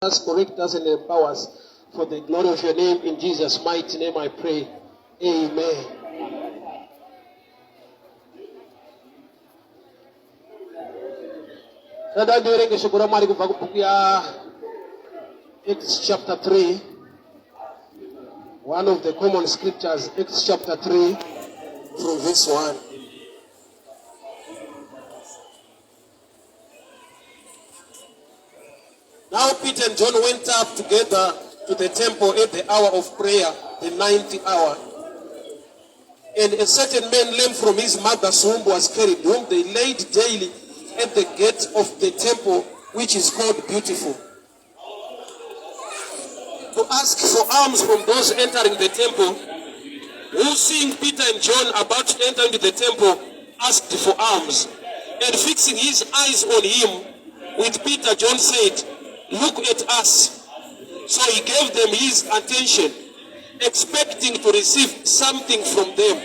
us, correct us, and empower us. For the glory of your name, in Jesus' mighty name I pray. Amen. Acts chapter 3. One of the common scriptures, Acts chapter 3, from verse 1. Now Peter and John went up together to the temple at the hour of prayer, the 9th hour. And a certain man lame from his mother's womb was carried, whom they laid daily at the gate of the temple, which is called Beautiful, to ask for alms from those entering the temple, who, seeing Peter and John about to enter into the temple, asked for alms. And fixing his eyes on him with Peter, John said, "Look at us." So he gave them his attention, expecting to receive something from them.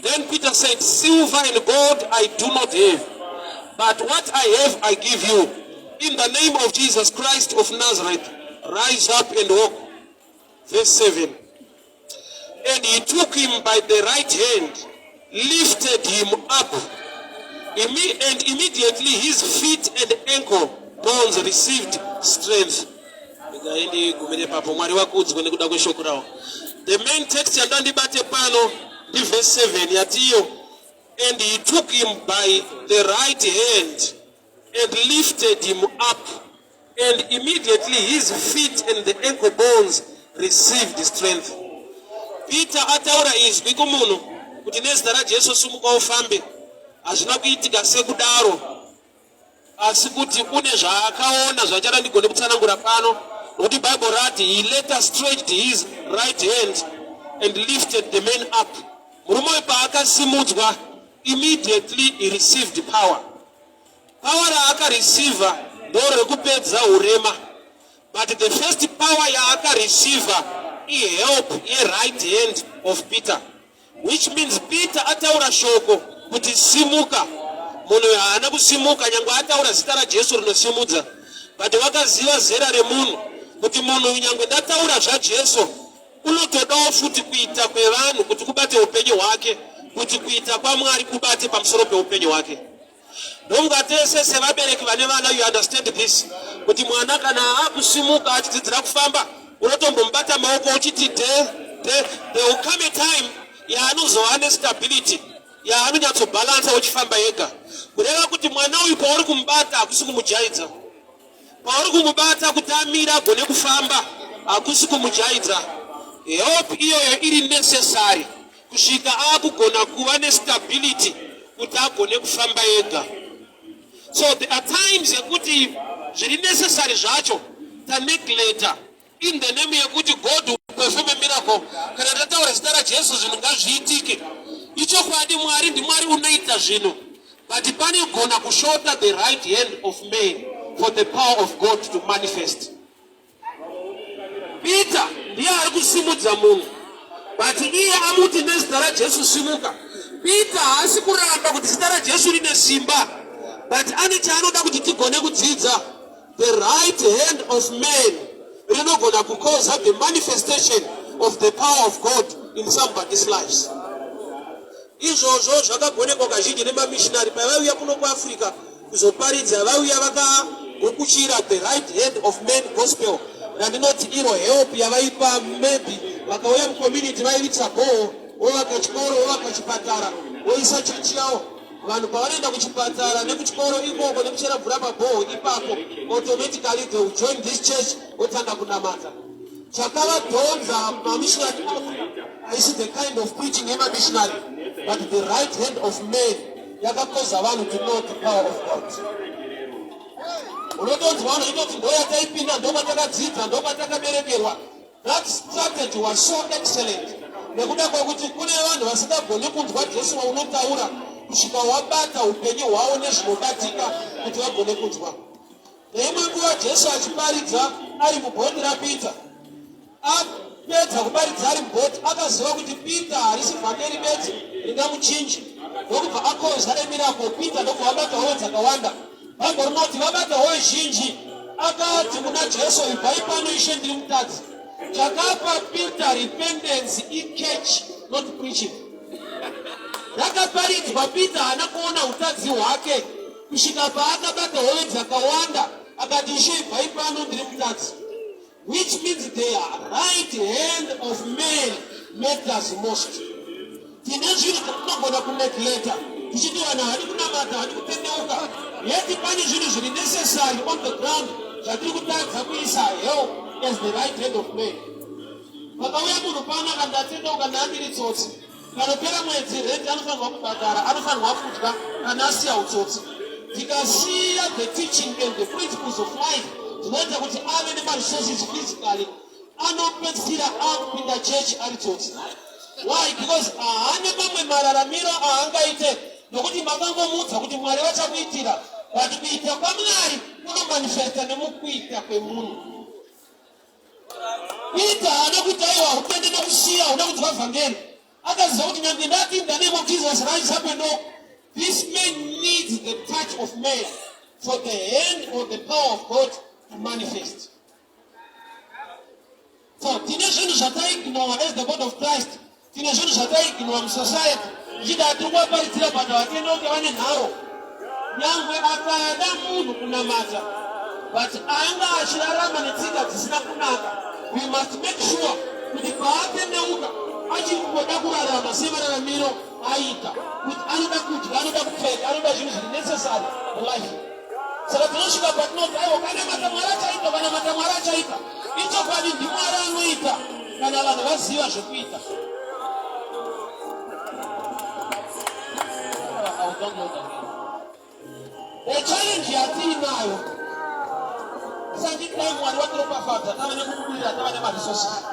Then Peter said, "Silver and gold I do not have, but what I have I give you. In the name of Jesus Christ of Nazareth, rise up and walk." Verse 7. And he took him by the right hand, lifted him up, and immediately his feet and ankle bones received strength. The main text is verse 7. And he took him by the right hand and lifted him up, and immediately his feet and the ankle bones received strength. Peter ataura izwi kumuno kuti nezita ra Jesu sumuka ufambe azvina kuitika sekudaro, asi kuti une zvaakaona zvachada ndigone kutsanangura pano, nokuti Bible rati he later stretched his right hand and lifted the man up. Murume paakasimudzwa, immediately he received power. Power raakareceiva ndoro rekupedza urema, but the first power yaakareceiva help a right hand of Peter, which means Peter ataura shoko kuti simuka. Munhu haana kusimuka nyangwe ataura zita ra Jesu rinosimudza, but vakaziva zera remunhu kuti munhu nyangwe ndataura zvaJesu unotodawo futi kuita kwevanhu kuti kubate upenyu hwake, kuti kuita kwaMwari kubate pamusoro peupenyu hwake. Ndongatese sevabereki vane vana, you understand this, kuti mwana kana akusimuka achidzidzira kufamba unotombombata maoko uchiti there will come a time yaanozova nestability, yaanonyatsobalansa uchifamba ega, kureva kuti mwana uyu pauri kumubata hakusi kumujaidza, pauri kumubata kuti amira agone kufamba hakusi kumujaidza. Help iyoyo iri necessary kusvika akugona kuva nestability kuti agone kufamba ega. So there are times yekuti zviri necessary zvacho tanegleta in the name yekuti God will perform a miracle. Kana ndataura zita raJesu zvinhu ngazviitike. Ichokwadi Mwari ndiMwari unoita zvinhu, but pane gona kushota the right hand of man for the power of God to manifest. Peter ndiye ari kusimudza munhu, but iye amuti nezita raJesu simuka. Peter haasi kuramba kuti zita raJesu rine simba, but ane chaanoda kuti tigone kudzidza. The right hand of man rinogona kucause the manifestation of the power of God in somebody's lives. Izvozvo zvakagonekwa kazhinji nemamissionary pavauya kuno kuAfrica kuzoparidza, vauya vakagokuchira the right hand of man gospel, randinoti iro help yavaipa. Maybe vakauya mucommunity vaivitsa bhoho, vovaka chikoro, vovaka chipatara, voisa chechi yavo. Vanhu pavanoenda kuchipatara nekuchikoro ikoko nekuchera mvura pabhoho ipapo, automatically they will join this church votanga kunamata. Chakavadhonza mamissionary haisi the kind of preaching yemamissionary, but the right hand of man yakakoza vanhu to know the power of God. Unotonzi vanhu inoti ndoyataipinda, ndomatakadzidza, ndomatakaberekerwa. That strategy was so excellent, nekuda kwekuti kune vanhu vasingagoni kunzwa Jesu waunotaura kusvika wabata upenyu hwavo nezvinobatika kuti vagone kunzwa. Neimwe nguva Jesu achiparidza ari mubhoti raPeter, apedza kuparidza ari mubhoti, akaziva kuti Peter harisi vhangeri bedzi ringamuchinji, ndokubva akoza emiracle Peter ndokubva vabata hove dzakawanda. Bhaibheri rinoti vabata hove zhinji, akati kuna Jesu ibva ipano ishe ndiri mutadzi. Chakapa Peter repentance church, not preaching. Rakaparidzwa Peter haana kuona utadzi hwake kusvika paakabata hove dzakawanda akati ishe ibva ipano ndiri mutadzi. Which means the right hand of man matters most. Tine zvinhu zvatinogona kuneglekta tichiti vanhu havadi kunamata havadi kutendeuka, yeti pane zvinhu zviri necessary on the ground zvatiri kutadza kuisa hell as the right hand of man. Pakauya munhu pano akati atendeuka naandiri tsotsi, panopera mwedzi renti anofanirwa kubhadhara, anofanirwa kudya kana asiya utsotsi. Tikasiya the teaching and the principles of life zvinoita kuti ave nemaresources physically, anopedzisira akupinda chechi ari tsotsi. Why? Because haane mamwe mararamiro aangaite nokuti makangomudza kuti Mwari vachakuitira, but kuita kwaMwari kunomanifesta nemukuita kwemunhu. Peter haana kuti aiwa utende nokusiya una kuti vavhangeri, akaziva kuti nyange ndati in the name of Jesus rise up and walk. This man needs the touch of man for the hand or the power of God to manifest. So tine zvinhu zvataignora as the body of Christ, tine zvinhu zvataignora musociety, ichida tiri kuvaparidzira vanhu vatendeuke vane nharo. Nyangwe akada munhu kunamata, but anga achirarama netsika dzisina kunaka, we must make sure kuti paatendeuka achiri kungoda kurarama semararamiro aita, kuti anoda kudya, anoda kupfeka, anoda zvinhu zviri necessary life. Saka tinosvika patinoti aiwa kanamata Mwari achaita, kanamata Mwari achaita. Ichokwadi ndiMwari anoita kana vanhu vaziva zvekuita. The challenge yatiinayo isanditi dai Mwari watiropafadza tava nekubudirira, tava nemaresources.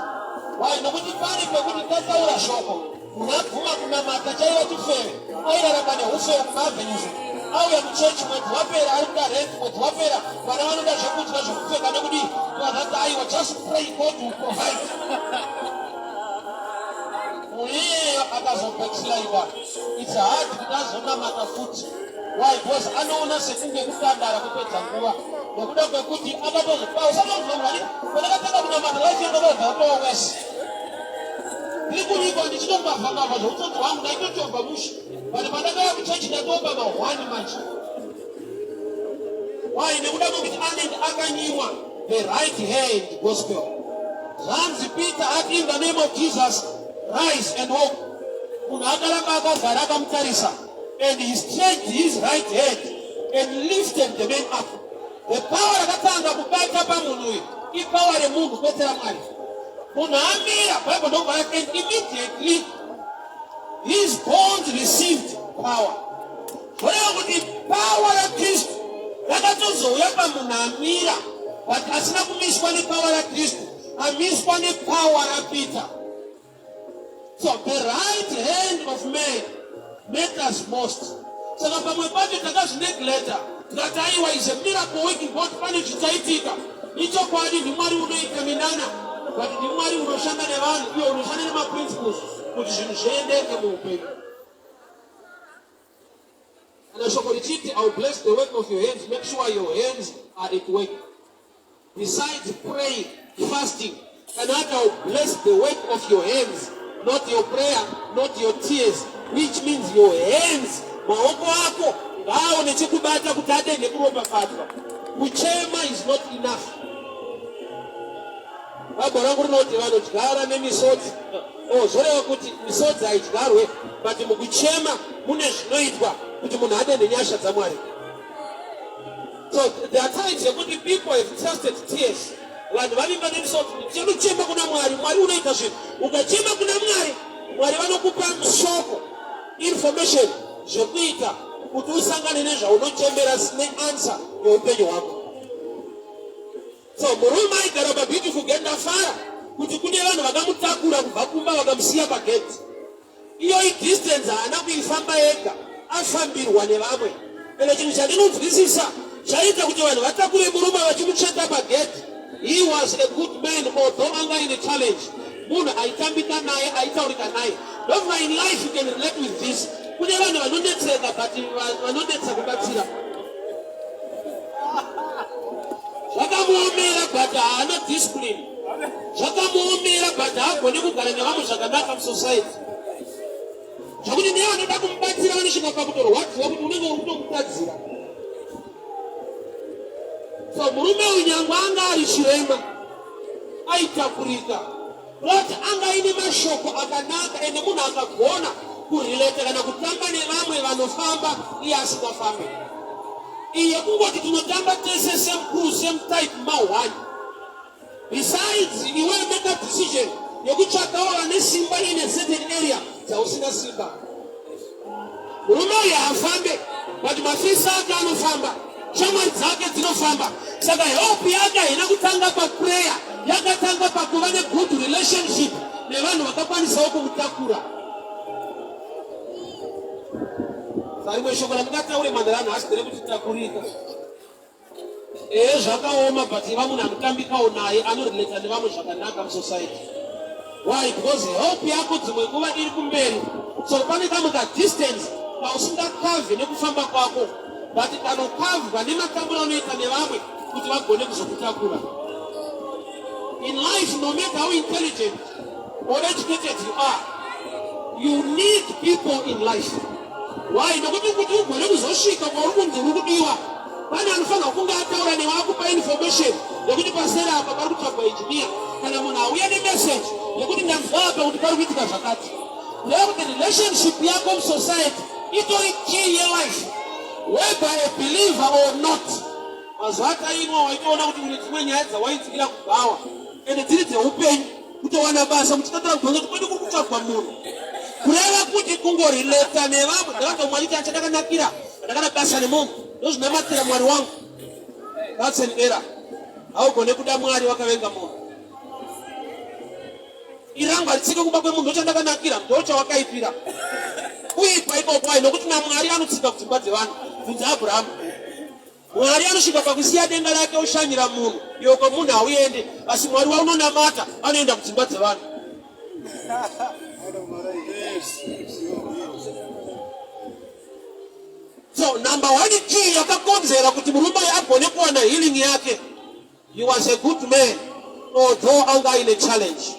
Why? Nokuti pane pekuti tataura shoko munabvuma kunamata chaiva tifere, airarama neufere kumaavhenyuzi, auya muchechi mwedzi wapera, ari kuda rent mwedzi wapera, vana vanoda zvekudya zvekupfeka nekudii, vanati aiwa just pray God will provide. Iyeyo akazobackslida, it's hard kuti azonamata futi. Why? Because anoona sekunge kutandara kupedza nguva nekuda kwekuti akatozopa usatozwa Mwari pandakatanga kunamata life yangu vabva wese. Ndiri kunyika ndichitombavhangava zveutsotsi hwangu ndaitotomba mushi, but pandakauya kuchechi ndatomba mahwani manje. Why? Nekuda kwekuti anenge akanyiwa the right hand gospel. Zvanzi Peter ati in the name of Jesus rise and walk. Munhu akaramba akagara akamutarisa, and he stretched his right hand and lifted the man up. The power rakatanga kubata pamunhu uyu ipower remunhu kwetera Mwari. Munhu amira Bible ndobva and immediately his bones received power. Zvoreva kuti power raKristu rakatozouya pamunhu amira, but asina kumiswa nepower raKristu, amiswa nepower raPeter. So the right hand of man matters most. Saka pamwe pacho takazvineglekta tikati aiwa is a miracle working God, pane zvichaitika. Ichokwadi ndiMwari unoita minana, but ndiMwari unoshanda nevanhu, iye unoshanda nemaprinciples kuti zvinhu zviendeke muupenyu. Kana shoko richiti I will bless the work of your hands, make sure your hands are at work. Besides praying, fasting, Kanaka will bless the work of your hands, not your prayer, not your tears, which means your hands. Maoko ako ngaone chekubata kuti atende kuropafadzwa. Kuchema is not enough. Baba rangu rinoti vanodyara nemisodzi. Zvoreva kuti misodzi haidyarwe, but mukuchema mune zvinoitwa kuti munhu atende nyasha dzaMwari. So there are times yekuti people have trusted tears. Vanhu vavimba nemisodzi, tinochema kuna Mwari, Mwari unoita zvinhu. Ukachema kuna Mwari, Mwari vanokupa shoko, information zvekuita kuti usangane nezvaunochembera neanswer yeupenyu hwako. So murume aigara pabeautiful gate ndafara kuti kune vanhu vakamutakura kubva kumba vakamusiya pagate. Iyo idistance haana kuifamba ega, afambirwa nevamwe. Ende chinhu chandinonzwisisa chaita kuti vanhu vatakure murume vachimucheka pagate. He was a good man, although anga in a challenge. Munhu aitambika naye, aitaurika naye. Don't in life you can relate with this. Kune vanhu vanodetsera but vanodetsa kubatsira. zvakamuomera but haana discipline. Zvakamuomera but haagone kugara nevamwe zvakanaka musociety. Zvakuti ndiye anoda kumubatsira vanosvika pakutorwadziwa kuti unenge uri kutomutadzira. So murume uyu nyangwe anga ari chirema, aitakurika, kuti anga aine mashoko akanaka ende munhu akagona kurileta kana kutamba nevamwe vanofamba iye asingafambi. Iye kungoti tinotamba tese same crew same type ma1. Besides, iwe make a decision yekutsvakawo vane simba in a certain area dzausina simba. Murume uyu haafambe but mafisa ake anofamba, shamwari dzake dzinofamba. Saka hope yake haina kutanga paprayer, yakatanga pakuva negood relationship nevanhu vakakwanisawo kumutakura. Sarimwe shoko randingataure mandarano hasidere kutitakurika. Zvakaoma but iva munhu anotambikawo naye anorelata nevamwe zvakanaka musociety. Why? Because hope yako dzimwe nguva iri kumberi. So pane kamwe kadistance kausingakavhe nekufamba kwako, but kanokavhwa nematambiro anoita nevamwe kuti vagone kuzokutakura. In life, no matter how intelligent or educated you are, you need people in life. Why? Nokuti kuti ugone kuzosvika kwauri kunzi uri kudiwa, pane anofanira kunge ataura newe akupa information yekuti pasera apa pari kutsvagwa engineer, kana munhu auya nemessage yekuti ndanzwa apa kuti pari kuitika zvakati. Nekuti relationship yako musociety itori key yelife, whether a believer or not. Mazuva ataimwa waitoona kuti une dzimwe nyaya dzawaidzikira kubhawa ende dziri dzeupenyu, kutowana basa muchitotara kugonga kuti kwedi kuri kutsvagwa munhu. Kureva kuti kungorileta nevamwe ndakanga mwari kuti chandakanakira ndakana basa nemunhu ndozvinamatira mwari wangu. That's an error. Haugone kuda mwari wakavenga munhu. Irangu haritsike kuba kwemunhu ndochandakanakira ndochavakaipira. Kuipa ikoko hai nokuti naMwari anotsika kudzimba dzevanhu. Bvunza Abhurahamu. Mwari anosvika pakusiya denga rake oshanyira munhu. Yoko munhu hauendi, asi Mwari waunonamata anoenda kudzimba dzevanhu. So number one key yakakonzera kuti murume agone kuwana healing yake. He was a good man, although anga in a challenge.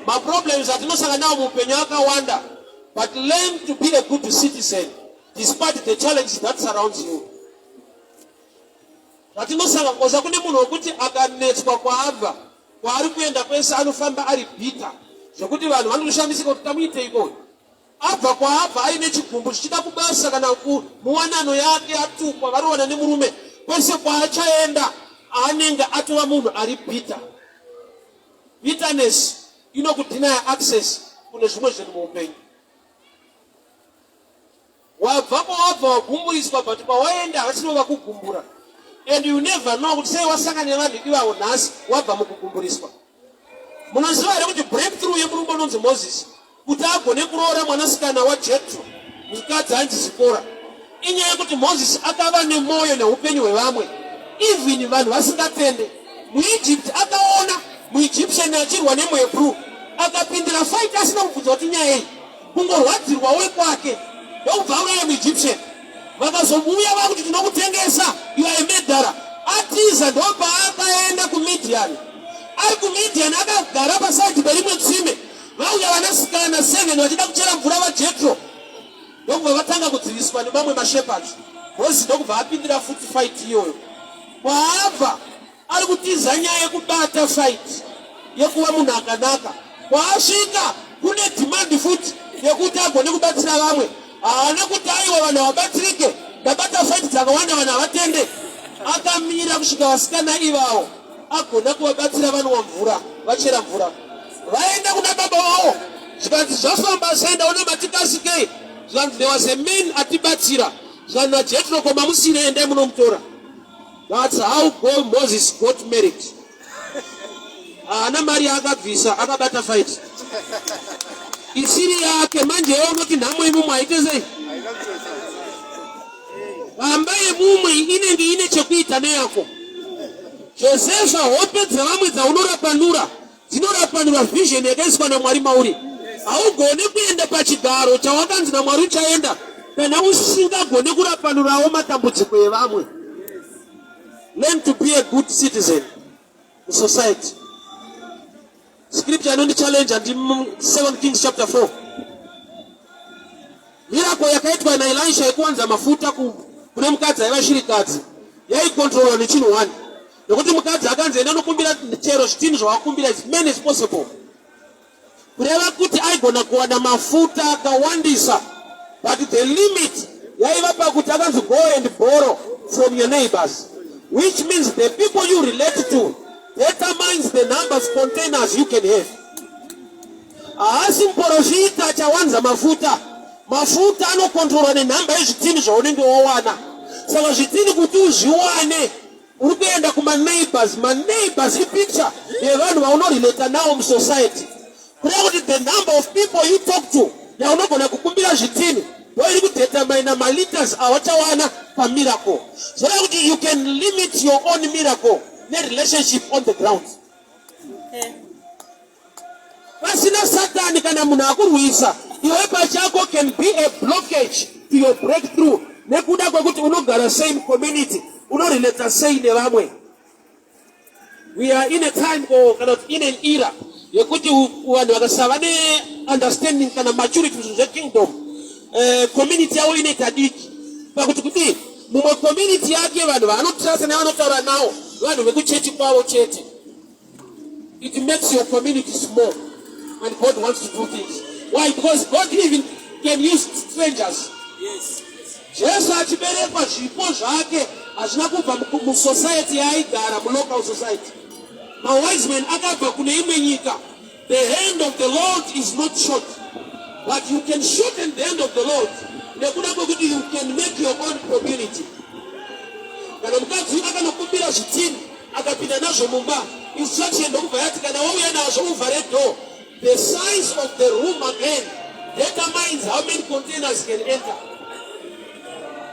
My problems atinosangana nawo muupenyu akawanda, but learn to be a good citizen despite the challenges that surrounds you. Atinosanga koza kune munhu wokuti akanetswa kwaabva kwaari kuenda kwese anofamba ari bhita zvokuti vanhu vanoshamisika kuti tamuite ikoyo. Abva kwaabva aine chigumbu chichida kubasa kana muwanano yake atukwa varowana nemurume, kwese kwaachaenda anenge atova munhu ari bhita. Bitterness inokudinaya access kune zvimwe zvinhu muupenyu. Wabvapo wabva wagumburiswa but pawaenda havachinova kugumbura. And you never know kuti sei wasangana nevanhu ivavo nhasi wabva mukugumburiswa. Munoziva here kuti breakthrough yemurume unonzi Moses kuti agone kuroora mwanasikana waJethro mukadzi anzi Zipora inyaya yekuti Moses akava nemwoyo neupenyu hwevamwe, even vanhu vasingatende. MuEgypt akaona muEgyptian achirwa nemuHebrew akapindira fight asina kubvunza kuti nyaya iyi, kungorwadzirwa wekwake ndokubva auraya muEgyptian. Vakazomuya vakuti tinokutengesa, you are a murderer. Atiza ndobva akaenda kuMidian. Ari kuMidian akagara pasaidi perimwe tsime, vauya vanasikana 7 vachida kuchera mvura vaJethro, ndokubva vatanga kudziviswa nevamwe mashepherds. Moses ndokubva apindira futi fight iyoyo. Kwaabva ari kutiza nyaya yekubata fight yekuva munhu akanaka. Kwaasvika kune demand futi yekuti agone kubatsira vamwe. Haana kuti aiwa vanhu vabatsirike ndabata fight dzakawanda vanhu havatende. Akamira kusvika vasikana ivavo agona kuvabatsira vanhu mvura, vachera mvura. Vaenda kuna baba wavo zvikanzi zvafamba saenda una matikasikei, zvikanzi there was a man atibatsira, zvikanzi naJethro koma musina endai munomutora. That's how Moses got married. Haana mari akabvisa akabata fight. Isiri yake manje unoti nhamo imumwe aite sei? Hamba yemumwe inenge ine chekuita neyako. Josefa hope dzavamwe dzaunorapanura dzinorapanura vision yakaiswa naMwari mauri. Haugone kuenda pachigaro chawakanzi naMwari uchaenda kana usingagone kurapanurawo matambudziko evamwe. Learn to be a good citizen society. Scripture no challenge and 2 Kings chapter 4. Miracle yakaitwa na Elisha kwanza mafuta kuna mkadzi ayivashirikadzi yaikontrolwa nechinhu 1 nokuti mukadzi akanzi enda nokumbira chero zvitini zvawakumbira as many as possible kureva kuti aigona kuwana mafuta akawandisa, but the limit yaiva pakuti akanzi go and borrow from your neighbors, which means the people you relate to determines the number of containers you can have. Haasi mporofita achawanza mafuta anokontrolwa nenhamba yezvitini zvaunenge wawana. Saka zvitini kuti uzviwane uri kuenda kumaneighbors ipicture yevanhu vaunorelata navo musociety. Kureva kuti the number of people you talk to yaunogona kukumbira zvitini ndoiri kudetermine maliters awachawana pamiracle. Zvoreva kuti you can limit your own miracle relationship on the ground. Pasina Satani kana munhu akurwisa, iwe pachako can be a blockage to your breakthrough. Nekuda kwekuti unogara same community, unorelata sei nevamwe. We are in a time or in an era yekuti vanhu vakasava understanding kana maturity zvezvekingdom, community yavo inoita diki pakuti kuti mumwe community yake vanhu vanotrasta nevanotaura navo vanhu vekuchechi kwavo chete. It makes your community small when God wants to do things. Why? Because God even can use strangers. Yes. Jesu achiberekwa zvipo zvake hazvina kubva musociety yaaigara, mulocal society. Mawise men akabva kune imwe nyika. The hand of the Lord is not short, but you can shorten the hand of the Lord. Nekuda kwekuti you can make your own community. Kana mukadzi akanokumbira zvitini akapinda nazvo mumba, instruction ndokubva yati kana wauya nazvo uvhare door. The size of the room again determines how many containers can enter.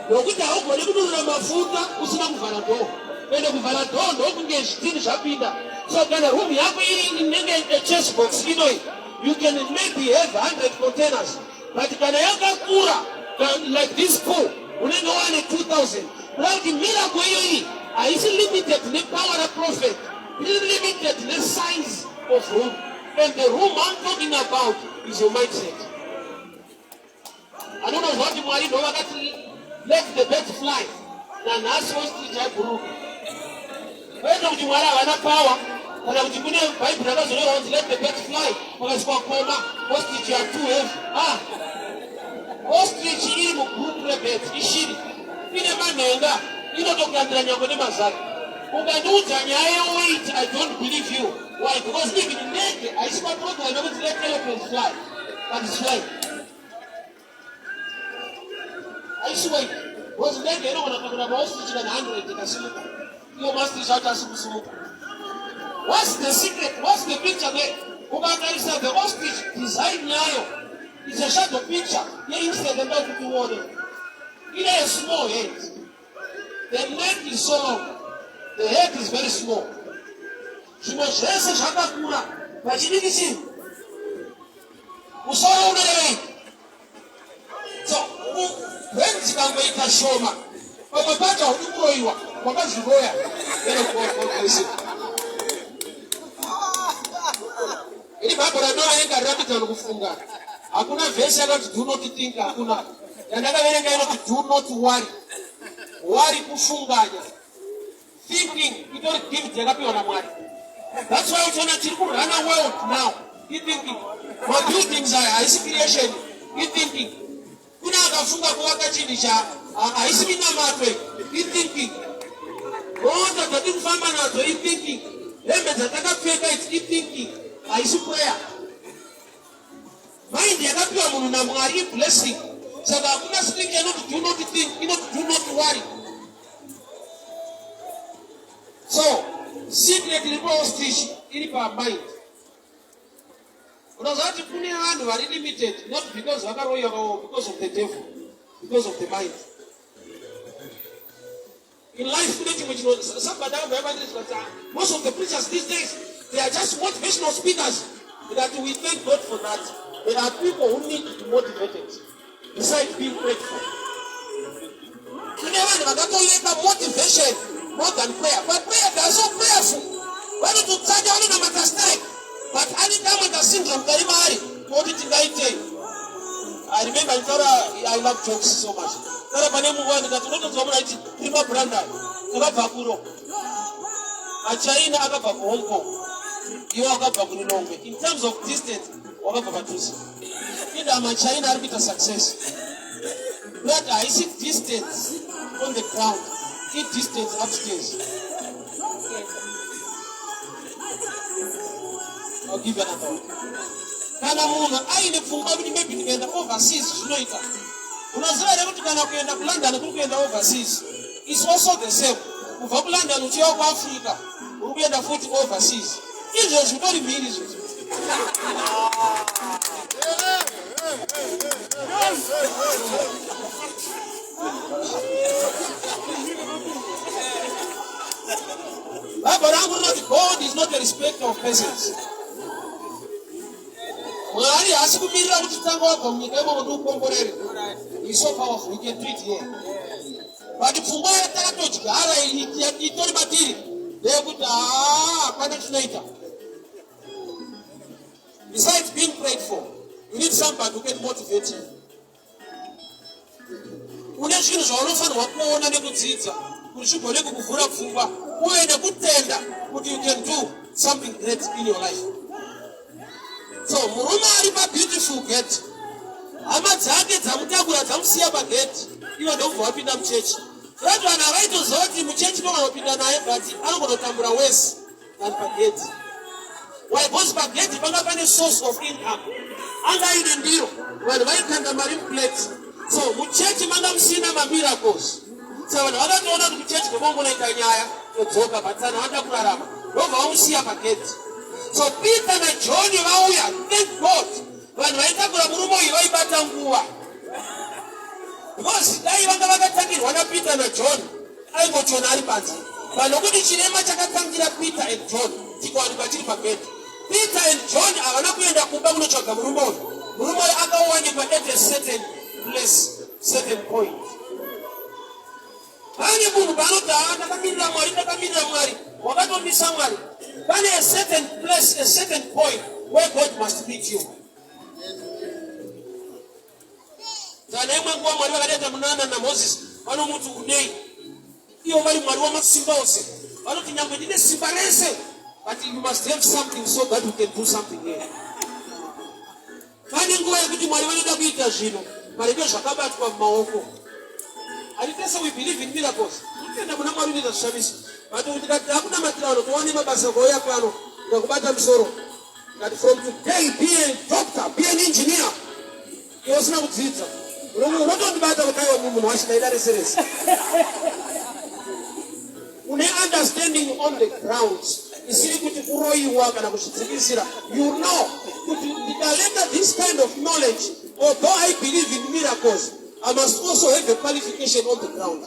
Nokuti haugoni kudurura mafuta usina kuvhara door. Ende kuvhara door ndokunge zvitini zvapinda. So kana room yako iri inenge a chest box inoi, you can maybe have 100 containers. But kana yakakura like this pool, unenge wane 2000. But the miracle hiyo haisi limited to the power of prophet. It is limited to the size of room. And the room I'm talking about is your mindset. I don't know what you want to let the birds fly. Na nasi hostage ya buruku. Wewe kuti mwala wana power, kana kuti kune Bible rakazolewa let the birds fly. Wakasikuwa koma hostage ya 2 heavy. Hostage iri mugroup rebet ishiri. Ine manenga inotokandira nyango nemazaka. Ukandiudza nyaya yeweight, I don't believe you. Why? Because even naked, I spot what I know to let elephants fly. But it's flying. I swear, was naked, I don't want to talk about ostrich and 100 in a smoke. You must be shot as a smoke. What's the secret? What's the picture there? Ubanga is the ostrich design now. It's a shadow picture. Here instead of not to be warning. It has a small head. The neck is so long. The head is very small. Zvimwe zvese zvakakura pachidiki chinhu musoro unorevei. So when dzikangoita shoma pamwe pacho haudi kuroyiwa wakazviroya ini bhabho ranoaenga rirakuita nokufunga. Hakuna vhesi yakati do not think, hakuna. Yandakaverenga inoti do not worry. Worry kufunganya. Thinking itori gift yakapiwa naMwari. That's why uchiona tiri kurun a world now. You thinking. My buildings are haisi creation. You thinking. Kuna akafunga kuvaka chinhu haisi minamatwe. You thinking. Mota dzatiri kufamba nadzo. You thinking. Hembe dzatakapfeka you thinking. Haisi prayer. Mind yakapiwa munhu naMwari blessing. Saka hakuna scripture inoti do not think, inoti do not worry. So, secret ilipo ostrich ilipa mind. Unazati kune vanhu vari limited, not because vakaroya or because of the devil, because of the mind. In life, most of the preachers these days, they are just motivational speakers. That we thank God for that. There are people who need to be motivated, besides being grateful. Motivation more than prayer, but prayer, they are so prayerful. Whether to charge only the mistake, but any time with the syndrome, very high. What did you I remember I love jokes so much. Tara panemu wani katunoto zomuna iti prima branda. Kaka bakuro. Achaina aka baku Hong Kong. Iyo aka baku Lilongwe. In terms of distance, waka babatusi. Ida China arbiter success. But I see distance on the ground. Keep distance upstairs. I'll give you another one. Kana mungu aine funga bidi maybe nikaenda overseas shinoita. Unazaa leo tukana kuenda London tukienda overseas. It's also the same. Uva London uchiwa kwa Africa. Ukienda futi overseas. Hizo zibali mbili hizo. But God is not a respecter of persons. He's so powerful, he can do it here. But if you want to besides being prayed for, you need somebody who can motivate you. You can do something great in your life. So, Muruma Ariba beautiful gate. Amazake Zamutagura Zamsia Bagate, you are not for Opinam Church. That one I write to Zoti Muchurch no Opinana, but I'm going to Tambra West and Bagate. Why was Bagate a source of income? And I didn't deal when I can the marine plate. So, Muchurch Madam Cinema miracles. So, when other donors to Church, the Mongo Kanyaya, the Zoka Patana, and the Kurama, over Sia Bagate. So Peter and John, thank God. When I talk about Murumo, you are Batangua. Because I want to take it. When Peter and John, I go to an Albanzi. But nobody should ever check out Peter and John. Peter and John are not going to Kubamu Chaka Murumo. Murumo, I go when you at a certain place, certain point. I never be somebody. But a certain place, a certain point where God must meet you. Moses, but you must have something so that you can do something here. We believe in miracles. But from today, be a doctor, be an engineer. He was not teacher. Understanding on the grounds. You know, to deliver this kind of knowledge, although I believe in miracles, I must also have a qualification on the ground.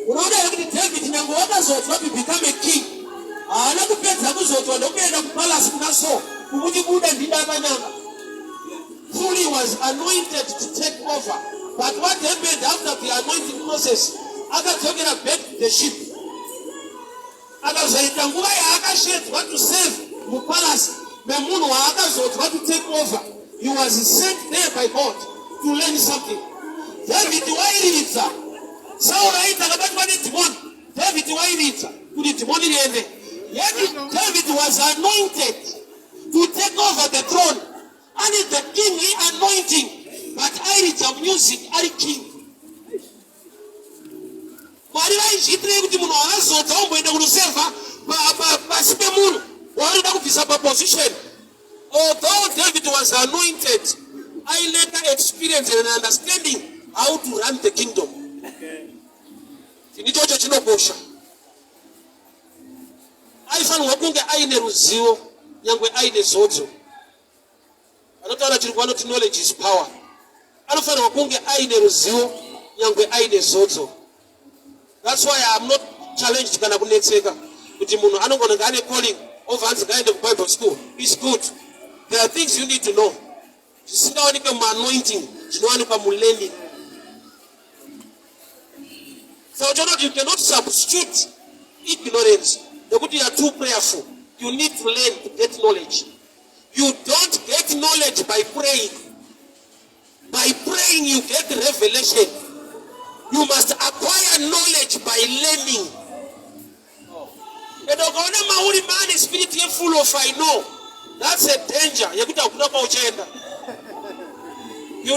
Unaona David Nyangoga zote wapi become a king. Anakupenda zote wanapenda kupalace kunaso. Kubuda ndidaba nyanga. Fully was anointed to take over. But what happened after the anointing process? Akatokera back the sheep. Akazaitangua ya akashet what to save mu palace. Memuno akazote what to take over. He was sent there by God to learn something. David Wairita. Saul David David was anointed to take over the throne. And it's the kingly anointing. But I read the music, I king. Although David was anointed, I later experienced an understanding how to run the kingdom. I found wakunge aine ruzivo nyangwe aine zodzo. Anotaura chiri kwano knowledge is power. Anofana wakunge aine ruzivo nyangwe aine zodzo. That's why I'm not challenged kana kunetseka kuti munhu anongona ngane calling over hands ngaende ku Bible school. It's good. There are things you need to know. Zvisingaonekwe mu anointing, zvinowanikwa mu learning. So you cannot substitute ignorance. You are too prayerful. You need to learn to get knowledge. You don't get knowledge by praying. By praying, you get revelation. You must acquire knowledge by learning. And the man is spirit full of I know. That's a danger. You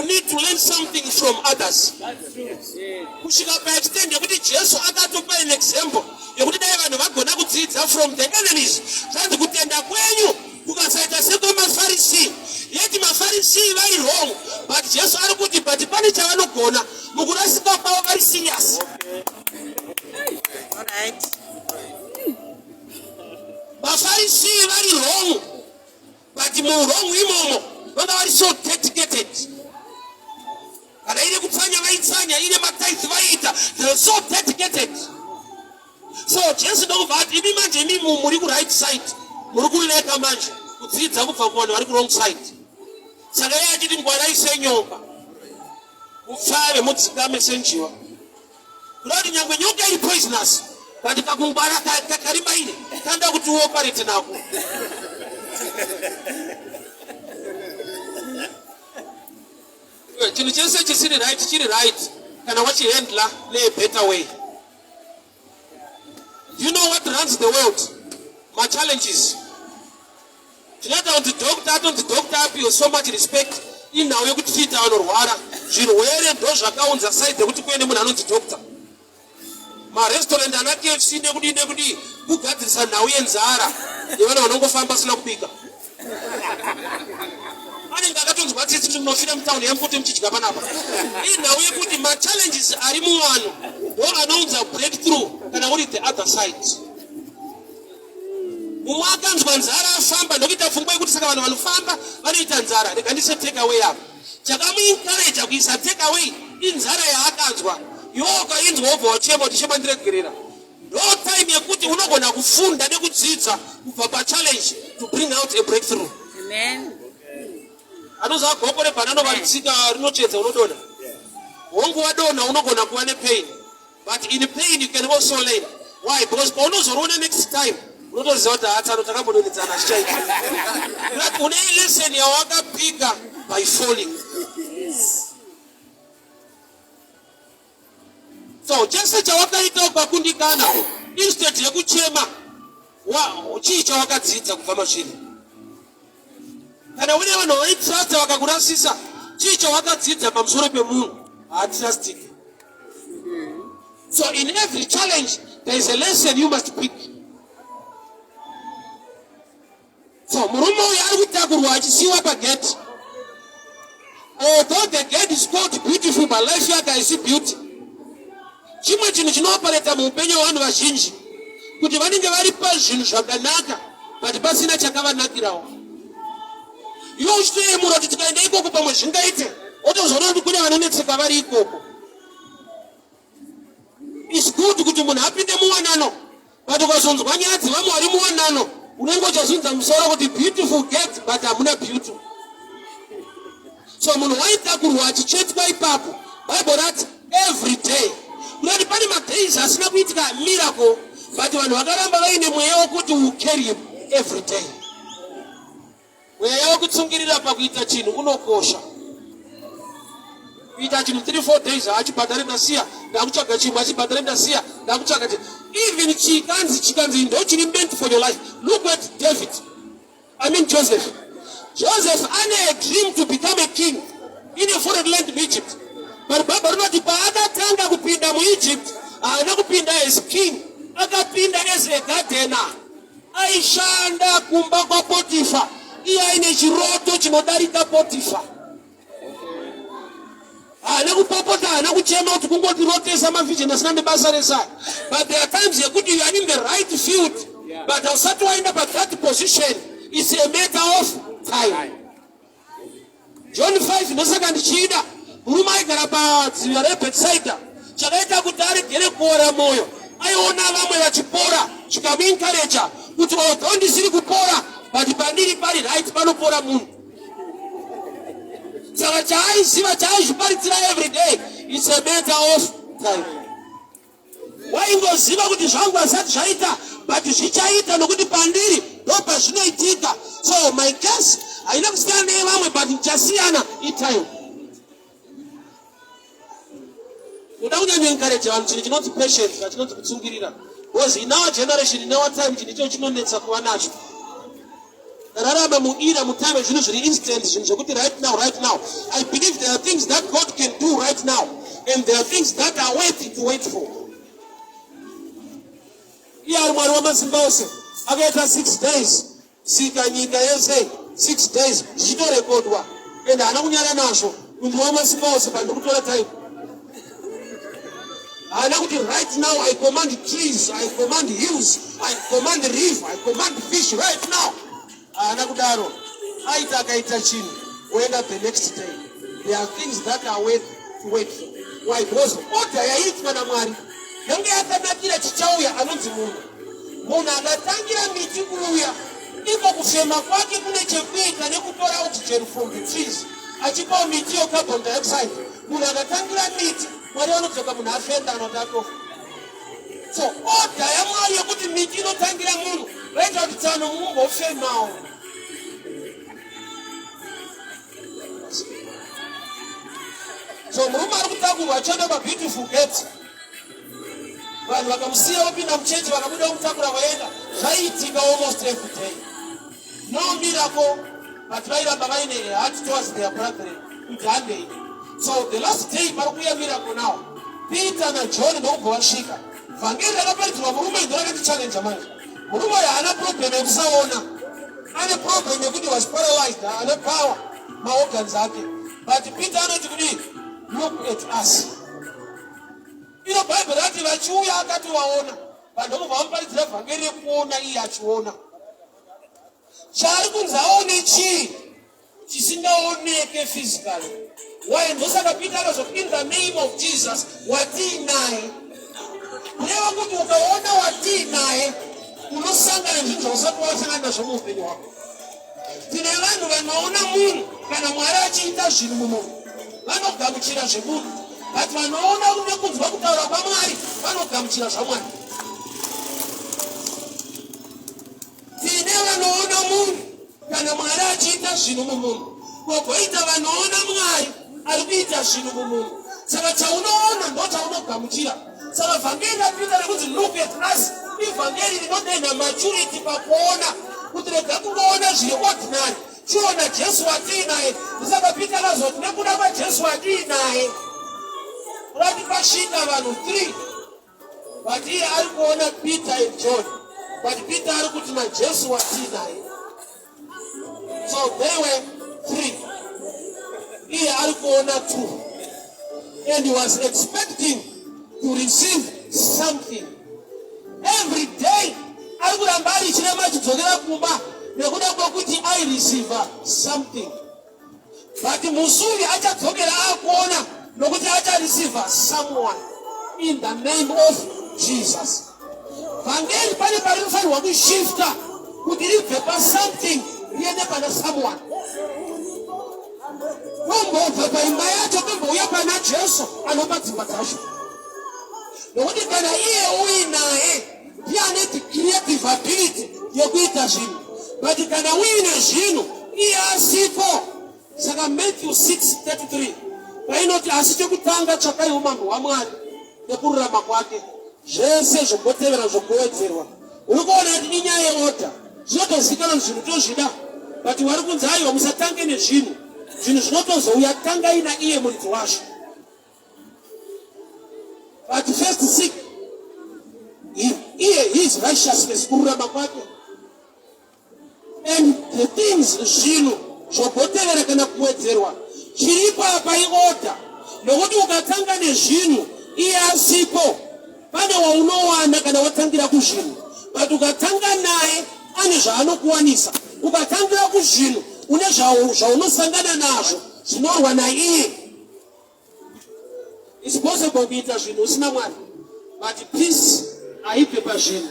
need to learn something from others. That's true. Jesus an example. From the enemies. Yet my Pharisee very wrong. But just are good, but the Panichavano Gona, Mugurasika power very seniors. All right. My Pharisee very wrong. But the more wrong we more. But I so dedicated. And I didn't find a right sign, I didn't they're so dedicated. So just know that if you imagine me Murigu right side, Murugu Leka Manch, would see the wrong side. Sagaya didn't go right saying yoga. Ufare Mutsame Senchua. Bloody young when you get poisonous, but the Kakumbara Karimaini, can't go to operate now. You just say, you right, and I watch your hand lay a better way. You know what runs the world? My challenges. Let on the doctor, you so much respect. In now you could sit down or water. She wear those accounts aside the doctor. My restaurant and I can't see nobody who got this and now in Zara. You want to go find us no bigger. I think I got to what is no film town and put him to Gabanaba. Now we put my challenges are removed. Don't announce a breakthrough and I want it the other side. Umwakans Manzara Famba, Nogita Fumba, Sagan Famba, Anita Zara, they can take away up. Chagami encourage we take away in Zara Akanswa. You all go into over Chamber to Shaman Grena. No time you put you know on a fund that they could see for a challenge to bring out a breakthrough. Amen. I don't have corporate banana cigar, no chance or no donor. Won't go on, no going to any pain. But in the pain, you can also learn. Why? Because bonus or the next time. No, that's not that. I don't have to do it. That when I listen, you are bigger by falling. So, just such a waka bakundi kana. Instead, you could chema. Wow, chicha waka zita kufamashini. And I wouldn't know it. Trust our Kagurasisa. Teach our Gatsita, Mamsurape moon. I trust it. So, in every challenge, there is a lesson you must pick. So, Murumo Yarutaguachi, see what I get. Although the gate is called beautiful, but life here I see beauty. Chimachin no operator Mupeno and Washinji. Could you run in the very passion, Shakanaka, but Basina Chakava Nakirao. You stay more at the time they go to machine data. What was around to put on an Excavari Coco? It's good to go to Monapi de Muanano. But it was on 1 year, Muanano. Unango just I'm sorry what the beautiful get, but I'm not beautiful. So Munaita could watch church by Papu. Bible that every day. Not the Panama days has not been a miracle, but when Wagaramba in the way to carry him every day. We are good to get it up with the chin, Uno Kosha. We touch in 3-4 days, Archipatarina Sia, Namuchakachi, Patarina Sia, Namuchakachi. Even chickens in don't you invent for your life. Look at David. I mean Joseph. Joseph had a dream to become a king in a foreign land in Egypt. But Baba the Pada Tanga Kupinda Egypt, I know Kupinda as king, Agapinda as a Gatena. I shanda Kumbaka Potifa. Ia ine chiroto chinodarika Potifa. Anakupopota, anakuchema utukungoti rote sama vision na sande basaresa. But there are times you are in the right field. But I'll start to wind up at that position. It's a matter of time. John 5, no second chida. Urumai karaba ziyare side. Chagaita kutari kere kora moyo. Ayona vamo ya chipora. Chikamin karecha. Utu otondi siri kupora. But the bandiri pari right pano pora moon. Every day. It's a matter of time. waingoziva kuti zvangu asati zvaita but zvichaita nokuti pandiri ndopa zvinoitika. So my case haina kusiyana nevamwe but ndichasiyana itime. Uda kunyanyenkareja vanhu chinhu chinoti patience chinoti kutsungirira. Because in our generation, in our time, chinicho chinonetsa kuva nacho. Rarama muira mutime zvinhu zviri instant, zvinhu zvokuti right now. I believe there are things that God can do right now, and there are things that are worth to wait for. Iye ari Mwari wamasimba ose akaita 6 days, sika nyika yese 6 days zvichitorekodwa, and haana kunyara nazvo. Munhu wamasimba ose pandikutora time. Right now I command trees, I command hills, I command river, I command fish right now. Anakudaro. Aita akaita chini. We end up the next day. There are things that are worth to wait for. Why? Because order yaitwa na Mwari. Yange yakanakira chichauya anonzi munhu. Munhu akatangira miti kuuya. Iko kufema kwake kune chekuita nekutora oxygen from the trees. Achipa miti yo carbon dioxide. Munhu akatangira miti. Mwari wanodzoka munhu afenda anotatofa. So order yaMwari yokuti miti inotangira munhu vaita kuti tsano munhu ofemawo. So murume ari kutakurwa achiona beautiful gate. Vanhu vakamusiya vapinda muchechi vakabuda kumutakura vaenda. Zvaiitika almost every day. No miracle, but vairamba vaine heart towards their brethren kuti handei. So the last day parikuya miracle now. Peter na John ndokubva vasvika. Vhangeri rakaparidzirwa murume ndorakati challenge manje. Murume uyu haana problem yekusaona. Ane problem yekuti was paralyzed, haana power maorgans ake. But Peter anoti kuti look at us. Ino Bible rati vachiuya akati waona. Vandokubva vamuparidzira vhangeri rekuona iye achiona. Chaari kunzi aone chii chisingaoneke physically. Why? Ndosaka Peter akazoti in the name of Jesus watii naye. Kureva kuti ukaona watii naye unosangana nezvinhu zvausati wasangana nazvo muupenyu hwako. Tine vanhu vanoona munhu kana Mwari achiita zvinhu mumunhu vanogamuchira zvemunhu, but vanoona nekunzwa kutaura kwaMwari vanogamuchira zvaMwari. Tine vanoona munhu kana Mwari achiita zvinhu mumunhu, kogoita vanoona Mwari ari kuita zvinhu mumunhu. Saka chaunoona ndo chaunogamuchira. Saka vhangeri rapita rekunzi look at us, ivhangeri rinodenda maturity pakuona kuti rega kungoona zviri ordinary, chiona Jesu watii naye. Saka Peter akazoti nekuda kwaJesu watii naye rati pasvika vanhu 3, but iye ari kuona Peter and John, but Peter ari kuti naJesu watii naye. So they were 3. Iye ari kuona 2, and he was expecting to receive something every day. Ari kuramba ari chirema chidzokera kumba nekuda kwokuti I receive something, but musuri achadzokera akuona nokuti acha receive someone in the name of Jesus. Vhangeri pane parinofanirwa kushifta kuti ribve pa something riende pana someone. Tombobva paimba yacho tombouya pana Jesu anopa dzimba dzacho. Nokuti kana iye uinaye ndiye ane creative ability yekuita zvinhu, but kana uina zvinhu iye asipo. Saka Matthew 6:33 painoti asi chekutanga chakaiuma munhu waMwari nekururama kwake, zvese zvongotevera zvongowedzerwa. Uri kuona kuti inyaya yeoda zvinotozikanwa kuti zvinhu tozvida, but wari kunzi aiwa musatange nezvinhu, zvinhu zvinotozouya tangai naiye muridzi wazvo. But first seek his righteousness, kururama kwake, and the things zvinhu zvogotevera kana kuwedzerwa chiripo apa ioda. Nokuti ukatanga nezvinhu iye asipo, pane waunowana kana watangira kuzvinhu, but ukatanga naye ane zvaanokuwanisa. Ukatangira kuzvinhu une zvaunosangana nazvo zvinorwa naiye. It's possible kuita zvinhu usina Mwari, but peace haibve pazvinhu.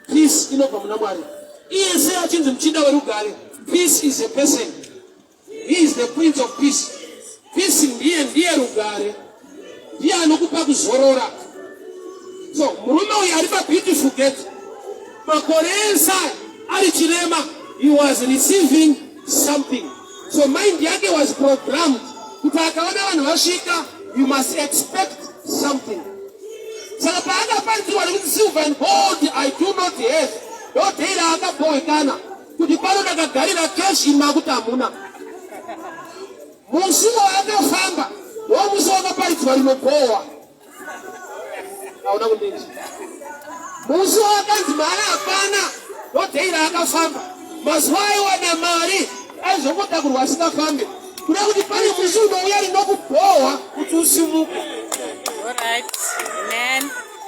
Peace inobva muna Mwari. Iye sei achinzi muchinda werugare. Peace is a person. He is the Prince of Peace. Peace ndiye rugare, ndiye anokupa kuzorora. So murume uyu ari pabeautiful gate makore ensa ari chirema, he was receiving something. So mind yake was programmed kuti akaona vanhu vasvika, you must expect something. Saka paakaparidzirwa nekuti silver and gold I do not have, ndotera akapohekana kuti pano ndakagarira cash makuti hamuna. Musi waakafamba ndomusi wakaparidzirwa rinopohwa. Hauna kundinzi. Musi wakanzi mari hapana ndotera akafamba. Mazuva aiwana mari aizokotakurwa asingafambe. Kuda kuti pane musi unouya rinokupohwa kuti usimuke.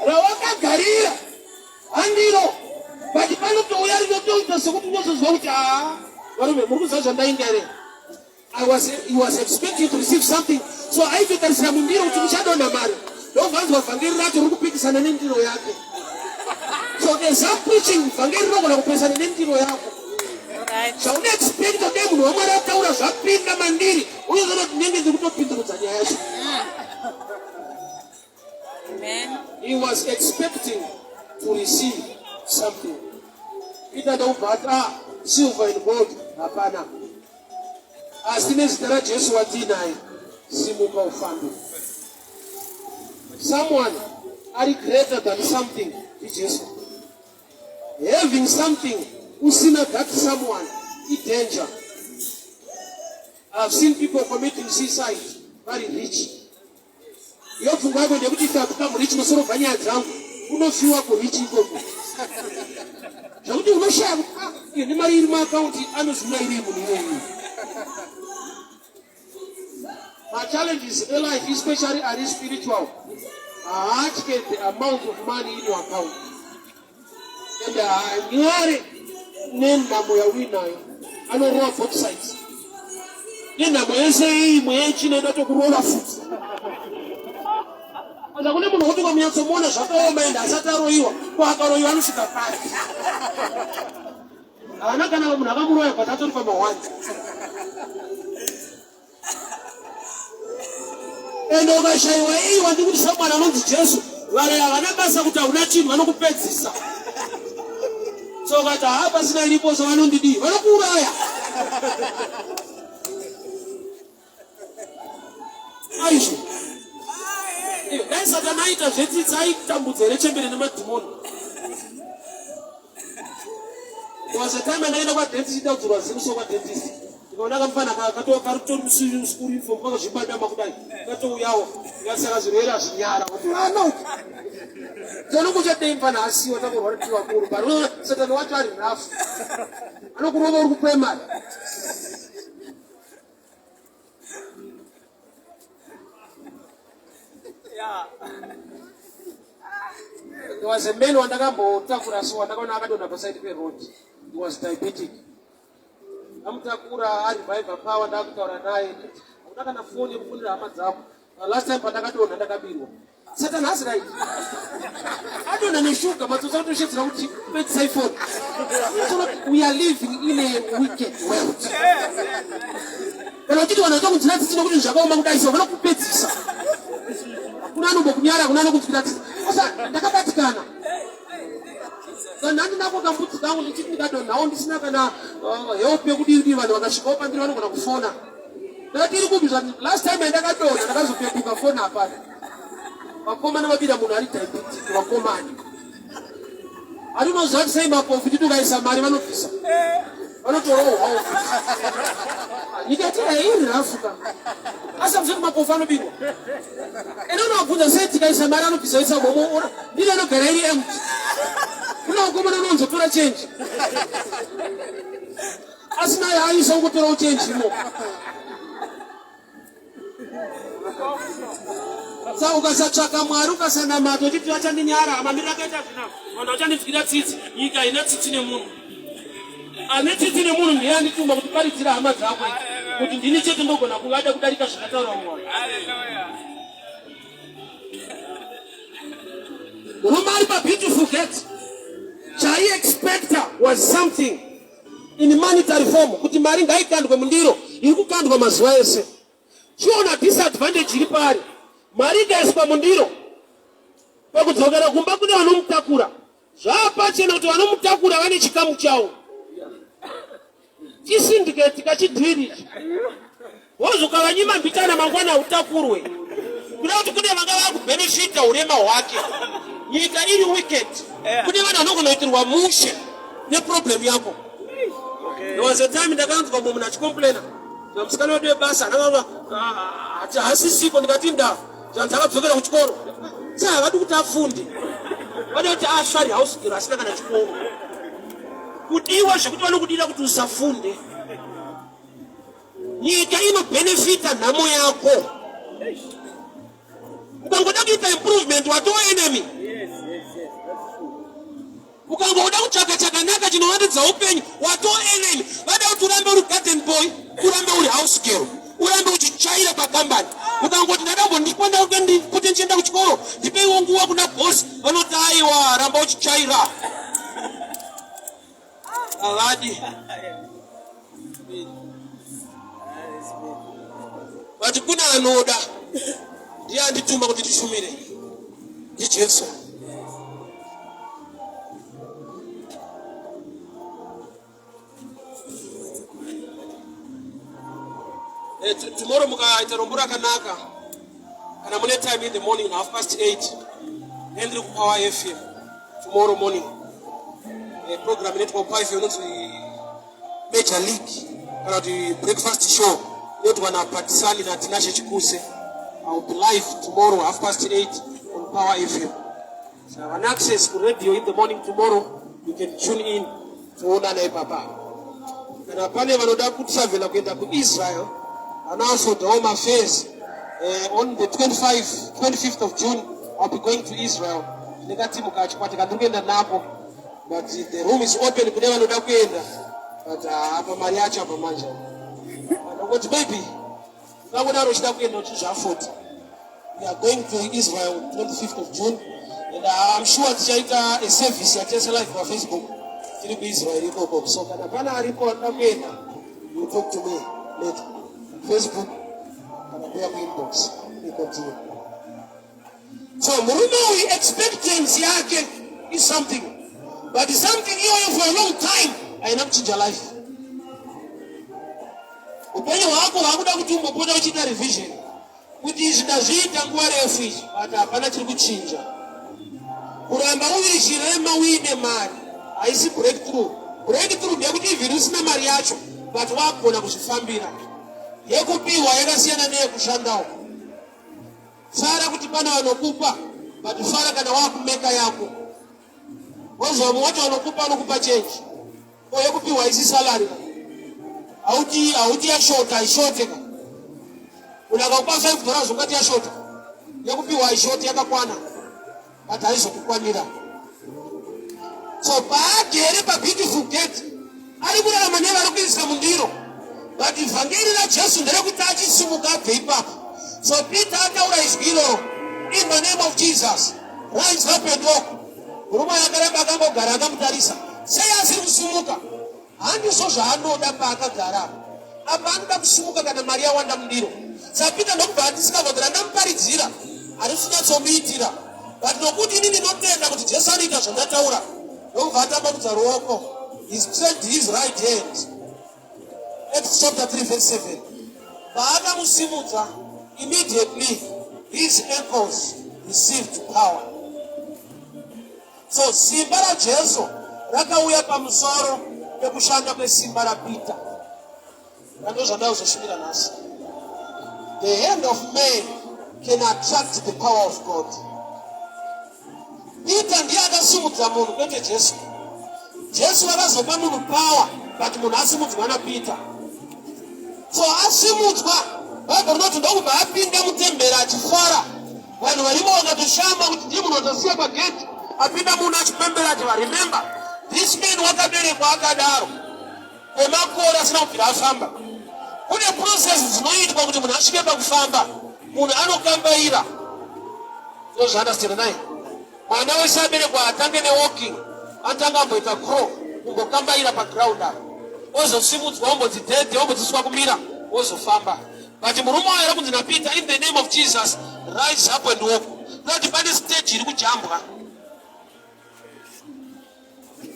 Rawakagarira handiro but panotouya rinotoita sekuti unozozwa kuti varume muri kuziva zvandainga here. He was expecting to receive something, so aitotarisira mundiro kuti muchadonha mari ndobvanzwa vhangeri racho riri kupikisana nendiro yake. So there's some preaching vhangeri rinogona kupesana nendiro yako. Zvaunoexpecta dai munhu wamwari ataura zvapinda mandiri unozoona kuti ndenge ndiri kutopindurudza nyaya yacho. He was expecting to receive something. Peter ndobva silver and gold hapana, asi nezita raJesu watinaye simuka ufambe. Someone are greater than something iJesu. Having something usina that someone is danger. I've seen people committing suicide very rich. Yofunga kwende kuti tapuka murichi musoro bvanya dzangu unofiwa kurichi ikoko. Zvakuti unoshaya kuti ine mari iri muaccount anozvina iri munhu. My challenges in life, especially are spiritual. I have to get the amount of money in your account. And you are name Namoya winner. I don't know both sides. Then Namoya say, my chin not to roll a foot. And I wouldn't want to come here to Mona Shadow Man, I sat out you, Quackaro, you answer the fact. I'm not going to have but that's from a one. And over Shai, want to put someone along to Jesus. Vanabasa kuti hauna chinhu vanokupedzisa. So kati hapasina ilipo vanondidi vanokuuraya. Aizvo. Dai Satani aita zvetsitsa aitambudza here chembere nemadhimoni. There was a time andaenda kwadentist ndaudzirwa zimuso kwadentist. Ndikaona kamufana karitori uniform vakazvibadama kudai. Katouyawo ngasaka zvirwere hazvinyara. No. Zanokuchadei mufana asiwa takurwariwa kuru. But Satani wacho ari rough. Anokurova uri kuprimary. There was a man wandakambotakura so wandakaona akadonha paside peroad. He was diabetic. Amutakura ari revival power ndakutaura naye. Unakana phone yekufunira hama dzako. Last time pandakadonha ndakabirwa. Satan has right. Adonha neshuga matsotsa kutoshedzera kuti pedzisai phone. So we are living in a wicked world. Kana kuti vanhu vatokunzira tisina kuti zvakaoma kudai so vanokupedzisa. Kuna anokunyara kuna anokutsvira tisi. Saka ndakabatikana. Kana handina kokambudzi kangu ndichiti ndikadonhawo ndisina kana help yekudii vanhu vakasvikawo pandiri vanogona kufona. Ndakatiri kubvisa last time ndakadonha ndakazopepuka phone hapana. Vakomana vabira munhu ari diabetic vakomani. Anonoziva kuti sei mapofu titukaisa mari vanobvisa. Vanotorohwa. Ndikati iri rafuka. Asi kuti mapofu anobirwa. Enonobvunza sei tikaisa mari anobvisa isa momo. Ndiro inogara iri empty. Kuna vakomana anonzotora change. Asi naye aisa kungotorawo change imo. Saka ukasatsvaka Mwari ukasanamata uchiti vachandinyara mamiriro akaita zvina vanhu vachandipfira tsitsi nyika haina tsitsi nemunhu. Ane tsitsi nemunhu ndiye andituma kuti paridzira hama dzako kuti ndini chete ndogona kungada kudarika zvakataura Mwari. Murume ari pabeautiful gate chaiexpecta was something in monetary form kuti mari ngaikandwe mundiro iri kukandwa mazuva ese. Chiona disadvantage iri pari. Mari ikaiswa mundiro pakudzokera kumba kune vanomutakura zvapachena kuti vanomutakura vane chikamu chavo chisindiketi kachidhiriji wozokavanyima mbitana mangwana utakurwe kuda kuti kune vanga vakubhenefita urema hwake nyika iri wicked kune vanhu vanogonoitirwa mushe neproblemu yako. There was a time ndakanzwa munhu achikomplaina musikana wedu webasa ati hasisiko ndikati nda ndakadzokera kuchikoro havadi kuti afunde vada kuti asvari house girl asina kana chikoro kudiwa zvekuti vanokudira kuti usafunde. Nyika inobhenefita nhamo yako ukangoda kuita improvement watova enemy ukangoda kutsvaka chakanaka chinovandudza upenyu watova enemy. Vada kuti urambe uri garden boy urambe uri house girl urambe uchichaira pakambani ukangoti ndadambondikwanda kuti ndichienda kuchikoro ndipeiwo nguva kuna bosi vanoti aiwa ramba uchichaira havadi. Vati kuna anoda ndiye andituma kuti tishumire ndiJesu. Tomorrow mukaita rombo rakanaka kana mune time in the morning 8:30 endri kuPower FM tomorrow morning program inoitwa pa5 inonzi Major League kana kuti breakfast show inoitwa naPatisani naTinashe Chikuse. I will be live tomorrow 8:30 on Power FM. So have an access to radio in the morning tomorrow. You can tune in tuona naye papa. Kana pane vanoda kutravel kuenda kuIsrael and also the Home Affairs on the 25th of June I'll be going to Israel. Negati mukachikwata ndikuenda napo but the room is open kune vanoda kuenda but apa mari yacho apa manje. But baby ngakodaro chida kuenda uchizvafuta. We are going to Israel 25th of June and I'm sure tichaita a service yatesa live on Facebook tiri kuIsrael ikoko. So kana pana aripo ndakuenda you talk to me later Facebook kana kuya kuinbox we continue. So murume expectancy yake is something but something here for a long time aina kuchinja life. Upenyu wako wakuda kuti umbopota uchita revision kuti zvidazviita nguva refu izvi but hapana chiri kuchinja. Kuramba uviri chirema uine mari haisi breakthrough. Breakthrough ndeyekuti ivhiri usina mari yacho but wakugona kuzvifambira. Yekupiwa yakasiyana neyekushandawo. Fara kuti pana vanokupa but fara kana wakumeka yako. Wozwa mumwe vanokupa vanokupa change ko yekupiwa haisi salary auti yashota aishoteka. Unakakupa $5 ungati yashota yekupiwa aishoti yakakwana but haizokukwanira. So paagere pabeautiful gate ari kurarama nevari kuisa mundiro but vhangeri raJesu nderekuti achisimuka abve ipapo. So Peter ataura izwi iroro in the name of Jesus rise up and walk. Murume yakaramba akangogara akamutarisa sei asiri kusumuka handiso zvaanoda paakagara apa anoda kusumuka kana mari yawanda mundiro. Saka Peter ndokubva atisika kuti randamuparidzira harisinyatsomuitira but nokuti ini ndinotenda kuti Jesu anoita zvandataura ndokubva atambamudza ruoko he stretched his right hand. Acts chapter 3 verse 7 paakamusimudza immediately his ankles received power. So simba raJesu rakauya pamusoro pekushanda kwesimba raPeter. Randozvandau zoshumira nhasi. The hand of man can attract the power of God. Peter ndiye akasimudza munhu kwete Jesu. Jesu akazopa munhu power but munhu asimudzwa naPeter. So asimudzwa Bible rinoti ndokubva apinda mutemberi achifara. Vanhu varimo vakatoshamba kuti ndiye munhu watosiya pageti apinda munhu achipembera ati remember this man wakaberekwa akadaro kwemakore asina kubvira afamba. Kune process dzinoitwa kuti munhu asvike pakufamba. Munhu anokambaira. Ndozvaunderstand naye. Mwana wese aberekwa atange newalking atanga amboita crawl kumbokambaira paground apo ozosimudzwa ombodzidhedhe ombodziswa kumira ozofamba. But murume wayo kunzi naPeter in the name of Jesus rise up and walk. kuti pane stage iri kujambwa.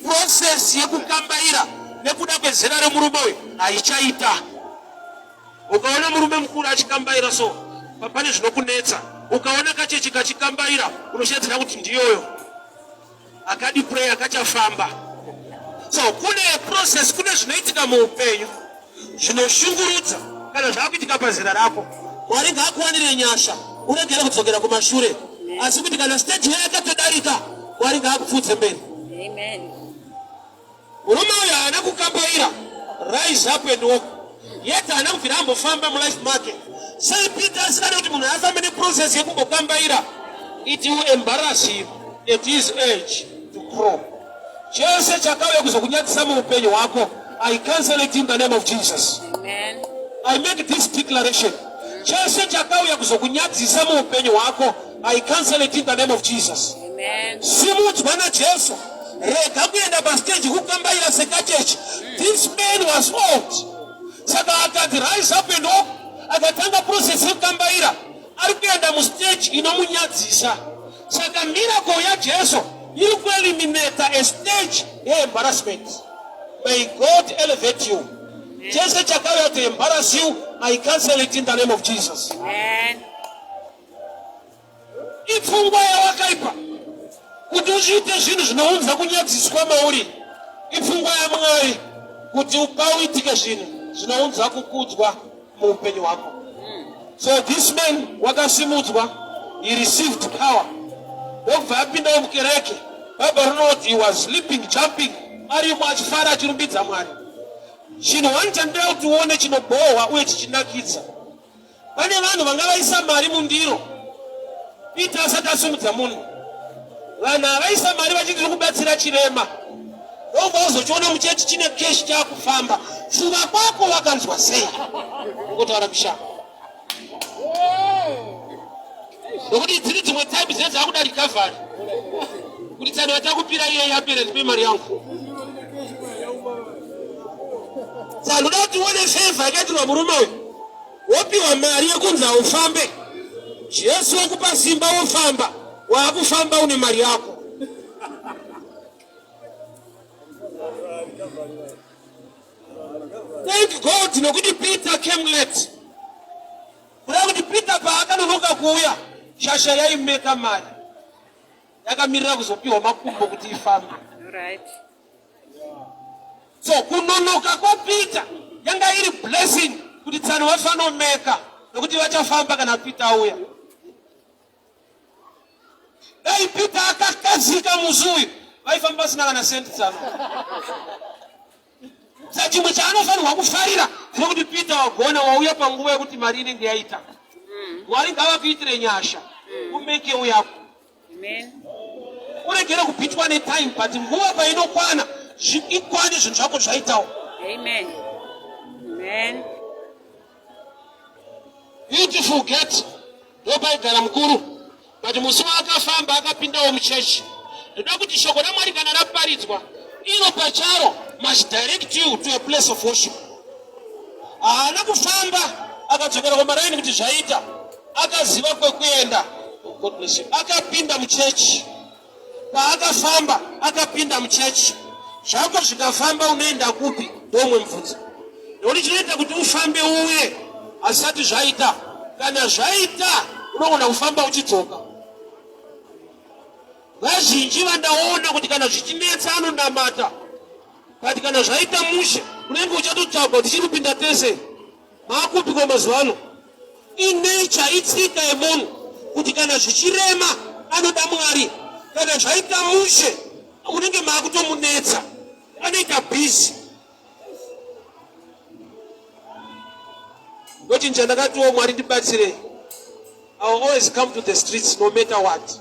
Process yekukambaira nekuda kwezera remurume uyu haichaita. Ukaona murume mukuru achikambaira so pane zvinokunetsa. Ukaona kachechi kachikambaira unoshedzera kuti ndiyoyo akadi pray akachafamba. So kune process, kune zvinoitika muupenyu zvinoshungurudza kana zvakuitika pazera rako. Mwari ngaakuwanire nyasha uregere kudzokera kumashure, asi kuti kana stage yakatodarika Mwari ngaakupfudze mberi. Amen. Murume uyu haana kukambaira, rise up and walk. Yet haana kubvira ambofamba mulife make. Sai Peter asikada kuti munhu afambe neprocess yekumbokambaira. It will embarrass him at his age to grow. Chose chakauya kuzokunyadzisa muupenyu hwako, I cancel it in the name of Jesus. Amen. I make this declaration. Chose chakauya kuzokunyadzisa muupenyu hwako, I cancel it in the name of Jesus. Amen. Simudzwa naJesu. Rega kuenda pastage kukambaira sekachechi. This man was old. Saka akati rise up and walk. Akatanga process yekukambaira. Ari kuenda mustage inomunyadzisa. Saka miracle yaJesu iri kueliminata a stage embarrassment. May God elevate you. Jesu chakauya to embarrass you, I cancel it in the name of Jesus. Amen. Ipfungwa yawakaipa kuti uchiite zvinhu zvinounza kunyadziswa mauri. Ipfungwa yaMwari kuti upauitike zvinhu zvinounza kukudzwa muupenyu hwako. So this man wakasimudzwa, he received power. Ndokubva apinda mukereke. Bible rinoti he was leaping, jumping, arimo achifara achirumbidza Mwari. Chinhu wani chandinoda kuti uone chinobohwa uye chichinakidza. Pane vanhu vanga vaisa mari mundiro. Peter asati asumudza munhu. Vanhu avaisa mari vachiti kubatsira chirema. Ndobva uzochiona muchechi chine keshi chaakufamba. Pfungwa kwako wakanzwa sei? Ngotaura kushama. Nokuti dziri dzimwe type dzine dzakuda recovery. Kuti tsani vatakupira iye yapere ndipe mari yangu. Saka ndoda kuti uone favor yakaitirwa murume uyu. Wopiwa mari yekunzi ufambe. Jesu wakupa simba wofamba. Wakufamba une mari yako. Thank God nokuti Peter came late. Kuda kuti Peter paakanonoka kuuya, shasha yaimeka mari. Yakamirira kuzopiwa makumbo kuti ifambe. All right. So kunonoka kwaPeter yanga iri blessing kuti tsano vafanomeka nokuti vachafamba kana Peter auya. Dai Peter akakazika musi uyu vaifamba pasina kana sendi tsano. Saka chimwe chaanofanirwa kufarira ndechekuti Peter wagona wauya panguva yekuti mari inenge yaita. Mwari ngavakuitire nyasha umeke yako. Amen. Uregere kupitwa netime but nguva painokwana ikwane zvinhu zvako zvaitawo. Amen. Amen. Beautiful gate ndopaigara mukuru but musi waakafamba akapindawo muchechi. Ndoda kuti shoko raMwari kana raparidzwa iro pacharo must direct you to a place of worship. Haana kufamba akadzokera kumaraini kuti zvaita, akaziva kwekuenda. God bless you. Akapinda muchechi. Paakafamba akapinda muchechi. Zvako zvikafamba unoenda kupi? Ndomwe mvudzi. Ndokuti chinoita kuti ufambe uye asati zvaita. Kana zvaita unogona kufamba uchidzoka. Vazhinji vandaona kuti kana zvichinetsa anonamata. Kati kana zvaita mushe unenge uchatotsvagwa kuti chiripinda tese. Maakupi kwa mazuva ano. In nature itsika yemunhu kuti kana zvichirema anoda Mwari. Kana zvaita mushe unenge maakutomunetsa. Anoita busy. Ngochinja ndakatiwo Mwari ndibatsire. I will always come to the streets no matter what.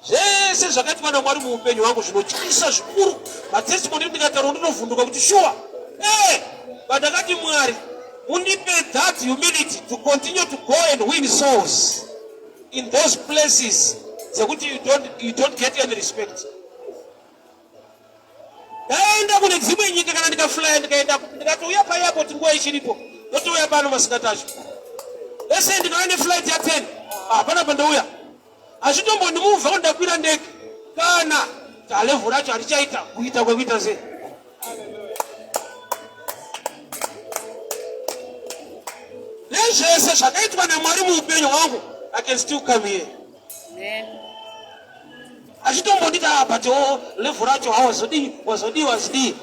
Zvese zvakaitwa naMwari muupenyu hwangu zvinotyisa zvikuru. Matestimony ndikataura ndinovhunduka kuti sure. But ndakati Mwari undipe that humility to continue to go and win souls in those places zvekuti you don't get any respect. Ndaenda kune dzimwe nyika kana ndikafly ndikatouya paairport nguva ichiripo. Ndotouya pano masikati acho. Lese ndinoenda flight ya 10. Hapana pandouya. Achitombondi mumva kondakwira ndege kana level racho alichaita kuita kwekuita sei. Nezvese zvakaitwa naMwari muupenyu hwangu, I can still come here. Amen. Achitombondita but level racho wazodi.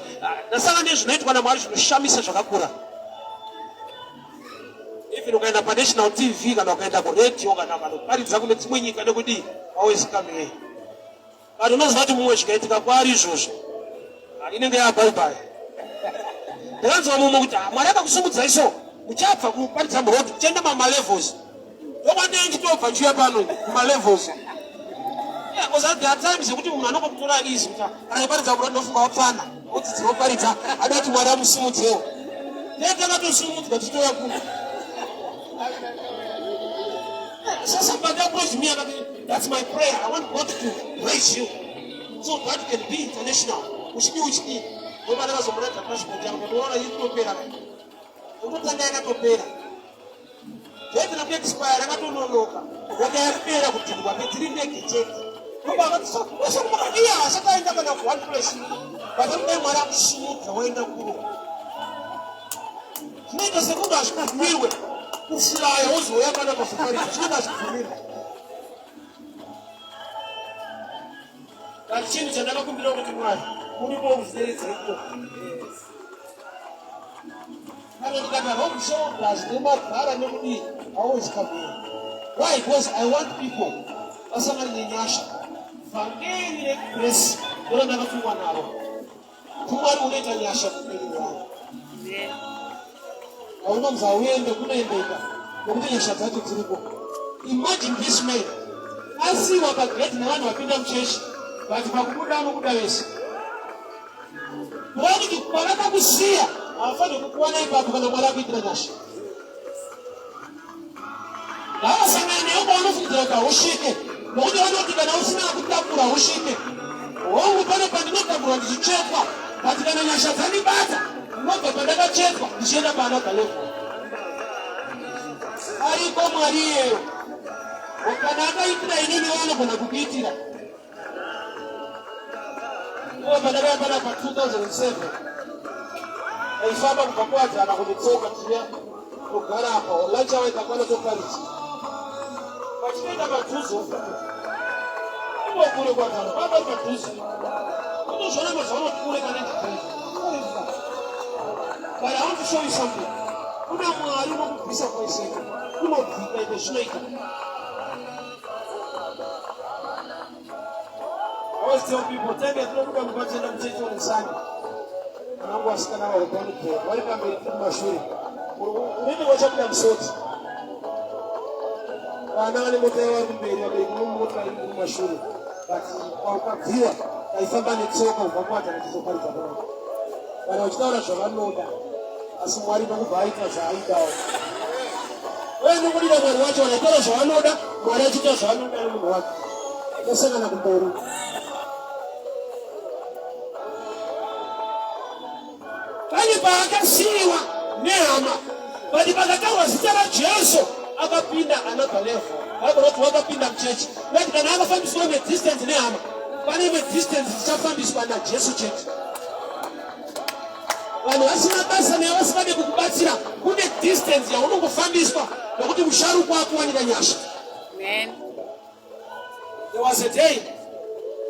Nasanga nezvinoitwa naMwari zvinoshamisa zvakakura. Even ukaenda paNational TV kana ukaenda kuRadio kana kuparidza kune dzimwe nyika nekuti always come here. But unozwa kuti mumwe zvikaitika kwari izvozvo inenge yabye. Ndakanzwa mumwe kuti Mwari akakusumudza iso muchabva kuparidza muroad tienda mamalevels. Ndokwandenge nditobva nchiya pano kumalevels. Because at that time sekuti munhu anokutora izi kuti akaparidza muroad ndofunga wapfana kuti dzinoparidza adati Mwari amusumudzewo. Ndakatosumudzwa titoya kuno. Somebody approached me and that's my prayer. I want God to raise you so that you can be international. Which means nobody was on the passport. I'm going to you to pay. I'm not going to pay. They will expire. I'm not going to look. What they have paid up to you, but they didn't make it yet. Nobody so yeah, so I never have one place. But I'm going to shoot the way down. Make us a good as me. Ufurahi uzo yako na kufari chini asikumira. Kachini chandaka kumbira kuti Mwari ulipo uzeredza iko. Kana ndikana home show plus nemagara nekudi always come here. Why? Because I want people asangana nenyasha. Vangeli grace ndio ndakafungwa nalo. Kumwari unaita nyasha kupeli wao. Aunamza uende kunaendeka nokuti nyasha dzacho dziripo. Imagine this man asiwa pagate nevanhu vapinda muchechi vati pakubuda anobuda vese. Kuti pavakakusiya havafaniri kukuwana ipapo kana Mwari akuitira nyasha. Havasangana newe paunofungidzira kuti hausvike nokuti vanoti kana usina kutakura hausvike. Hongu pano pandinotakurwa ndichichekwa kuti kana nyasha dzandibata ndinobva pandakachekwa ndichienda paanobva level. Ariko Mwari iyeyo kana akaitira inini vanogona kukuitira. Pandakaya pana pa 2007 aifamba kubva kuwadzana kunditsoka tiya kugara apa lunch hour ikakwana toparidza pachinoenda padhuze ivo kure kwadzana papa padhuze kutozvona mazvaunoti kure kana ndidhiva. But I want to show you something. Kuna Mwari unokubvisa kwaiseka unobvika iko zvinoita. I always tell people, tell me tinobuda mukatenda kuchechi on Sunday. Vanangu vasikana varipani prayer. Vari pamberi kumashure. Unenge wachabuda musoti. Vana vane mota yavari kumberi vabereki nomota iri kumashure. But ukabviwa kaifamba netsoka ubva kuwadzana chizoparidza panapa. Vanhu vachitaura zvavanoda asi Mwari nokubva aita zvaaitawo. Uye nokudira Mwari wacho vanaitaura zvavanoda Mwari achiita zvavanoda nemunhu wake. Tosangana kumberi. Pane paakasiyiwa nehama but pakataurwa zita raJesu akapinda another level. Vakanoti wakapinda muchechi. Kuti kana akafambiswa medistance nehama pane medistance dzichafambiswa naJesu chete. Vanhu vasina basa newe vasingade kukubatsira kune distance yaunongofambiswa nokuti musharukwa akuwanira nyasha. Amen. There was a day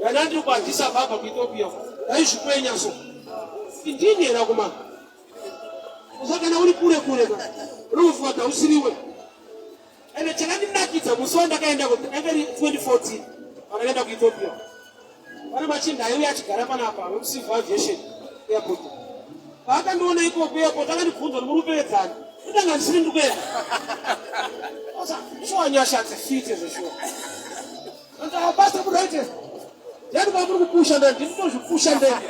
yanandiri kuAddis Ababa kuEthiopia ndaizvikwenya so indini era kuma usakana uri kure kure ka unofunga kuti hausiriwe. Ende chakandinakidza musi wandakaenda kuri 2014 pandakaenda kuEthiopia pane machinda aiuya achigara panapa wemucivil aviation airport. Pakandiona ikoko airport akandibvunza nomurupedzani ndanga ndisiri ndikuenda. Sure nyasha dzifite zveshuwa. Pastor Buraite yani kwa muri kupusha ndani ndinozvipusha ndani.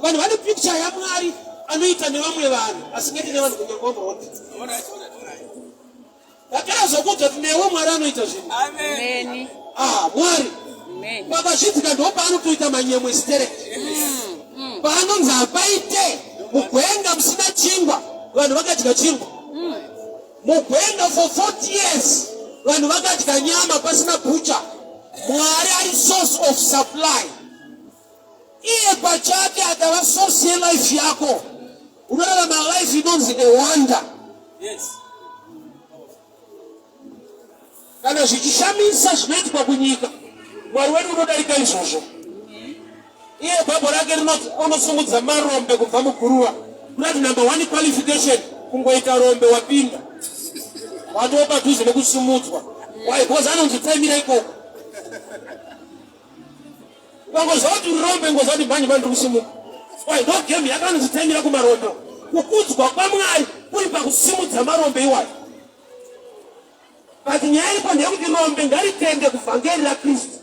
Vanhu vane picture yaMwari anoita nevamwe vanhu asingeti nevanhu kunyangomba wote. Ndakazokudza kuti newe Mwari anoita zvinhu. Amen. Mwari. Amen. Pakazvidzika ndo paanotoita manyemwe sterect. Paanonzi apaite mugwenga musina chingwa vanhu vakadya chingwa. mugwenga for 40 years vanhu vakadya nyama pasina butcher. Mwari ari source of supply. Iye pachake akava source yelife yako, unorarama life inonzi a wonder. Yes. Kana zvichishamisa zvinoitwa kunyika, Mwari wedu unodarika izvozvo. Iye bhabho rake rinoti unosungudza marombe kubva muguruva. Kunati number 1 qualification kungoita rombe wapinda. Watopa padhuze nekusumudzwa. Why? Because anonzotsaimira ikoko. Ukangozoti rombe ngozoti manje vantu kusimuka. Why? No game yakanonzotsaimira kumarombe. Kukudzwa kwaMwari kuri pakusimudza marombe iwayo. But nyaya iripo ndeyekuti rombe ngaritende kuvhangeri raKristu.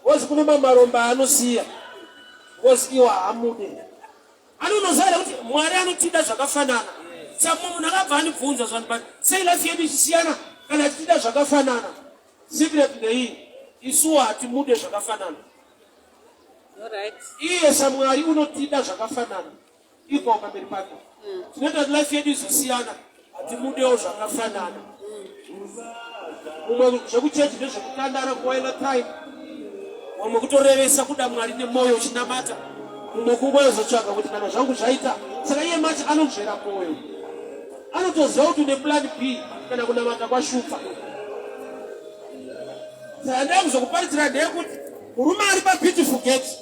Wozi kune marombe anosiya. Wozi iwa hamude. Anonozaira kuti Mwari anotida zvakafanana. Saka munhu akabva anibvunza zvanhu but sei life yedu ichisiyana kana tichida zvakafanana. Secret ndeiyi, isuwo hatimude zvakafanana. Alright. Iye saMwari unotida zvakafanana. Iko pamberi pake. Tinoita kuti life yedu izosiyana, hatimudewo zvakafanana. Mumwe zvekuchechi ndezvekutandara kuwaila time. Mumwe kutorevesa kuda Mwari nemwoyo uchinamata. Mumwe kungozotsvaga kuti kana zvangu zvaita. Saka iye mati anonzvera mwoyo. Anotoziva kuti une plan B kana kunamata kwashupa. Saka ndakuzokuparidzira ndeyekuti murume ari paBeautiful Gate,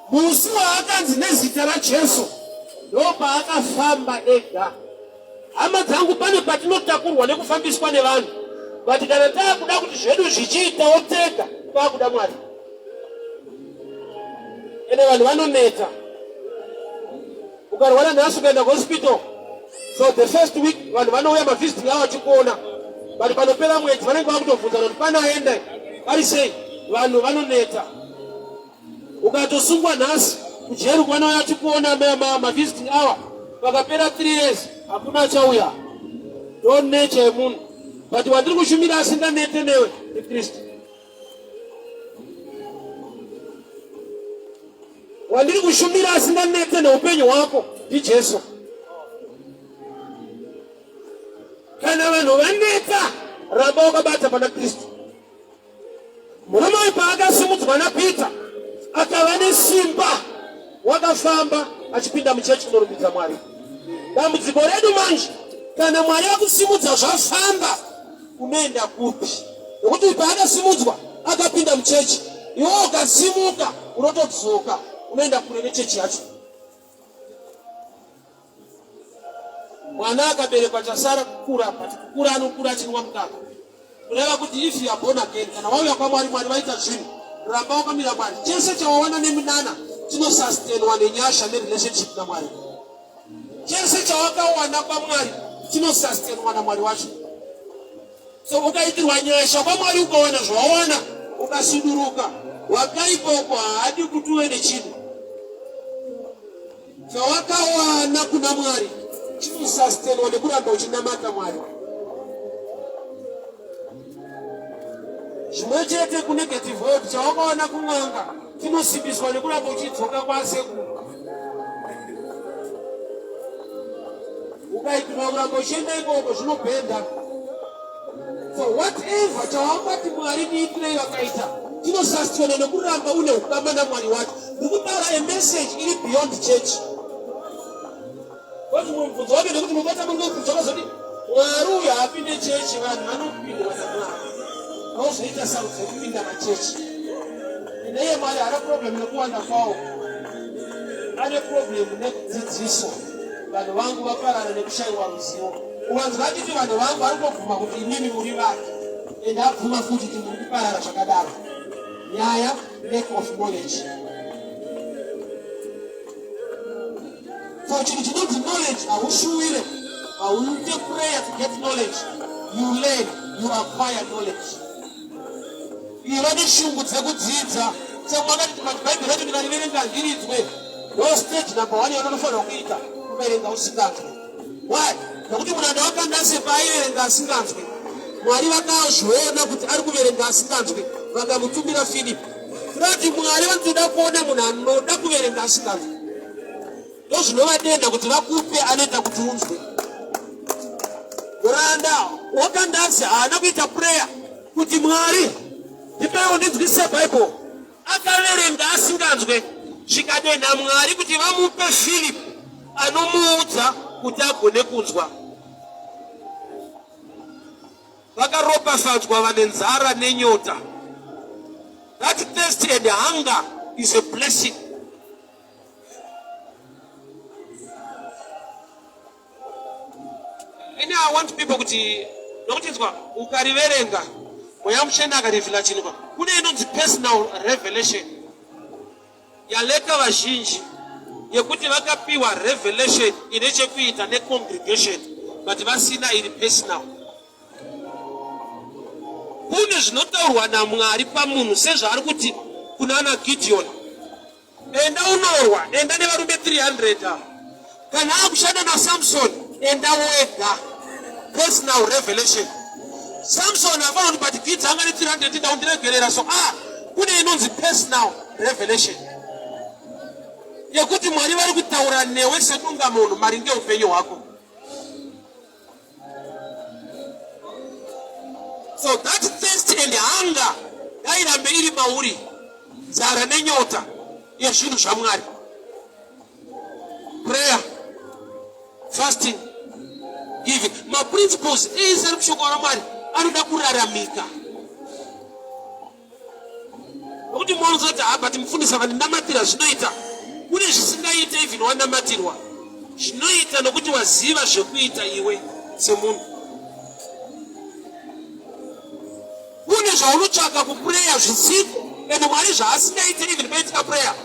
musi waakanzi nezita raJesu ndopaakafamba ega. Hama dzangu pane patinotakurwa nekufambiswa nevanhu. But kana taakuda kuti zvedu zvichiitawo tega, taakuda Mwari. Ene vanhu vanoneta. Ukarwara nhasi ukaenda kuhospital, so the first week vanhu vanouya mavhiziti avo vachikuona. But panopera mwedzi vanenge vakutobvunzana kuti panaenda vari sei. Vanhu vanoneta. Ukatosungwa nhasi kujeru vanouya vachikuona mavhiziti ava, vakapera 3 years hakuna achauya. Don't nature yemunhu. But wandiri kushumira asinganete newe ndiKristu. Wandiri kushumira asinganete neupenyu hwako ndiJesu. Kana vanhu vaneta, ramba wakabata pana Kristu. Murume uyu paakasimudzwa naPeter akava nesimba, wakafamba achipinda muchechi kunorumbidza Mwari. Dambudziko redu manje, kana Mwari akusimudza zvafamba, unoenda kupi? Nokuti paakasimudzwa akapinda muchechi, iwe ukasimuka unotodzoka unoenda kure nechechi yacho. Mwana akaberekwa chasara kukura, kukura anokura achinwa mukaka. Kureva kuti if you are born again, kana wauya kwaMwari, Mwari vaita zvinhu, ramba wakamira Mwari. Chese chawawana neminana chinosustainwa nenyasha nerelationship naMwari. Chese chawakawana kwaMwari chinosustainwa naMwari wacho. So ukaitirwa nyasha kwaMwari ukawana zvawawana, ukasuduruka, wakaipa uko haadi kuti uve nechinhu. Chawakawana kuna Mwari chinosustainwa nekuramba uchinamata Mwari. Zvimwe chete kunegative word chawakaona kumwanga chinosimbiswa nekuramba uchidzoka kwasekuru. Ukaitirwa kuramba uchienda ikoko zvinobhenda. So whatever chawakati Mwari niitirei vakaita chinosustainwa nekuramba une ukama naMwari wacho. Ndikutaura a message iri beyond church. Kuti mubvunzo wake ndekuti mubata mungobvunza zoti Mwari uyu haapinde chechi, vanhu vanopindwa naMwari. Hauzoita sarudzo yekupinda machechi. Neiye Mwari haana problem nekuwanda kwawo. Ane problem nekudzidziso. Vanhu vangu vaparara nekushayiwa ruzivo. Ukanzwa achiti vanhu vangu vari kubvuma kuti imimi muri vake, ende abvuma futi kuti muri kuparara zvakadaro. Nyaya lack of knowledge. So chinhu chinonzi knowledge haushuwire. Hauite prayer to get knowledge. You learn, you acquire knowledge. Iva neshungu dzekudzidza. Saka mwakati bhaibheri racho ndikariverenga ndiridzwe. Ndo stage number 1 yaunofanira kuita, kuverenga usinganzwe. Why? Nokuti munhu andawakandase paaiverenga asinganzwe. Mwari vakazviona kuti ari kuverenga asinganzwe, vakamutumira Filipi. Kurati Mwari vanotoda kuona munhu anoda kuverenga asinganzwe. ndozvinovadenda kuti vakupe anoita kuti unzwe. Muranda wakandazi haana kuita prayer kuti Mwari ndipeiwo ndinzwise Bible. Akaverenga asinganzwe, zvikadenda Mwari kuti vamupe Philip anomuudza kuti agone kunzwa. Vakaropafadzwa vane nzara nenyota. That thirst and hunger is a blessing. And I want people kuti nokutinzwa ukariverenga mweya mushena akarivhila chinhu kune inonzi personal revelation yaleka vazhinji yekuti vakapiwa revelation ine chekuita necongregation but vasina iri personal. Kune zvinotaurwa naMwari pamunhu sezvaari kuti kunana Gideon, enda unorwa, enda nevarume 300. Kana akushanda naSamson, enda wega. Personal revelation. Samson avaoni but Gideon anga ne 300 ndaundiregerera, so kune inonzi personal revelation yekuti Mwari vari kutaura newe sedunga munhu maringe upenyu hwako. So that thirst and hunger ngairambe iri mauri, nzara nenyota yezvinhu zvaMwari. Prayer, fasting, giving. Maprinciples ese ari kushoko raMwari anoda kuraramika. Nokuti munozoti but mufundisa vandinamatira zvinoita. Kune zvisingaite even wanamatirwa. Zvinoita nokuti waziva zvekuita iwe semunhu. Kune zvaunotsvaka kuprayer zvisiku ende Mwari zvaasingaite even paitika prayer.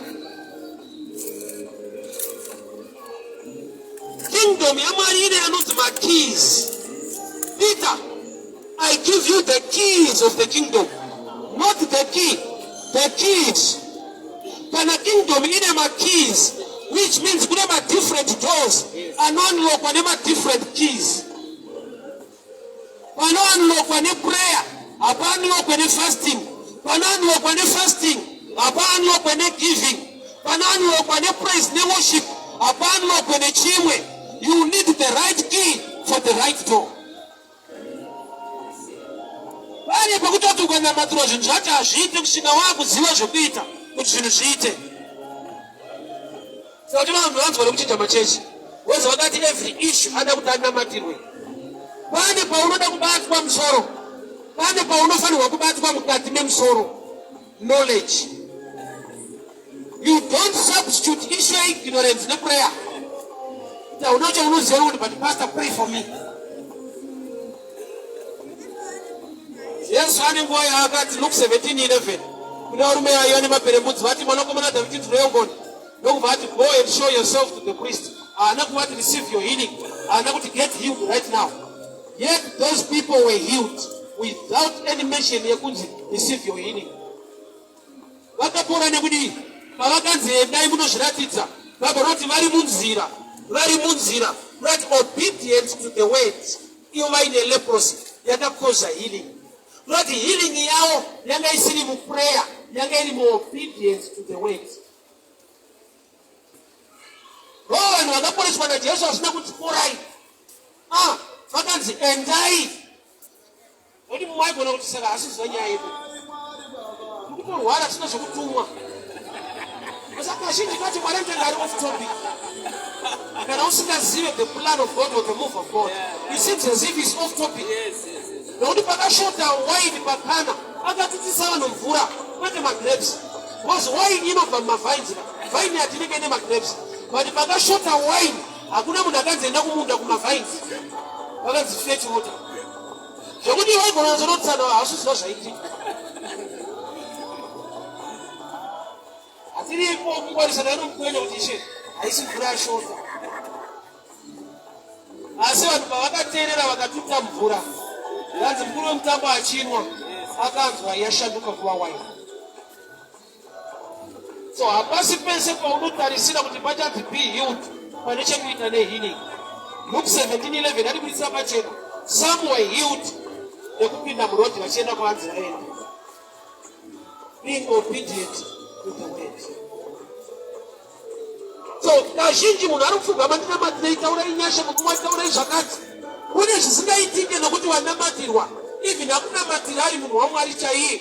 Kingdom yaMwari ine anonzi makeys. Peter, I give you the keys of the kingdom, not the key, the keys. Kana kingdom ine makeys, which means kune ma different doors anounlockwa nema different keys. Panounlockwa ne prayer, apaunlockwa ne fasting. Panounlockwa ne fasting, apaunlockwa ne giving. Panounlockwa ne praise ne worship, apaunlockwa ne chimwe. You need the right key for the right door. Vale pakutoti ukanamatira zvinhu zvacho hazviite kusvika wakuziva zvekuita kuti zvinhu zviite. Saka vanhu vanzwa nekuchinja machechi weza wakati every issue ada kuti anamatirwe. Pane paunoda kubatwa musoro, pane paunofanirwa kubatwa mukati memusoro. Knowledge. You don't substitute issue ignorance ne prayer. Unocha unoziva kuti but pastor pray for me. Yesu ane nguva yaakati Luke 17:11 kune varume vaiva nemaperembudzi vati mwanakomana Dhavhidhi ndinoyongoni ndokubva ati go and show yourself to the priest. Haana kuvati receive your healing, haana kuti get healed right now. Yet those people were healed without any mention yekunzi receive your healing. Vakapora nekudii pavakanzi endai munozviratidza vakanoti vari munzira right obedient to the word ivo vaine leprosy yakakoza healing. Not healing yao yanga isiri mu prayer, yanga iri mu obedience to the word. Vanhu vakaporeswa naJesu vasina kuti porai. Vakanzi endai. Noti mumaigona kuti saka hasiziva nyaya yedu. Kutorwara tisina zvokutumwa. Saka kazhinji kacho Mwari anotanga ari off topic. Kana usingazive the plan of God or the move of God, it seems as if it's off topic. Nokuti pakashota wine pakana akatitisa vanhu mvura kwete magrapes. Because wine inobva mumavines, vine hatinenge ine magrapes. But pakashota wine hakuna munhu akanzoenda kumunda kumavines. Vakanzi fetch water. Zvokuti waigona zonotsana hausiziva zvaitika. Hatiripo kungwarisana nomukwenya kuti ishe haisi mvura yashota. Asi vanhu pavakateerera vakatuta mvura. Danzi mkuru wemutambo achinwa akanzwa yashanduka kuva wine. So hapasi pese paunotarisira kuti pachanzi be healed pane chekuita nehealing. Luke 17:11 arikuisa pachena. Some were healed nekupinda murodhi vachienda kwavanzi vaenda. Being obedient to the word. So kazhinji munhu ari kupfugama ndinamatira itaura inyasha mukumwa itaura izvakati kune zvisingaitike nokuti wanamatirwa even hakunamatira ari munhu wamwari chaiye.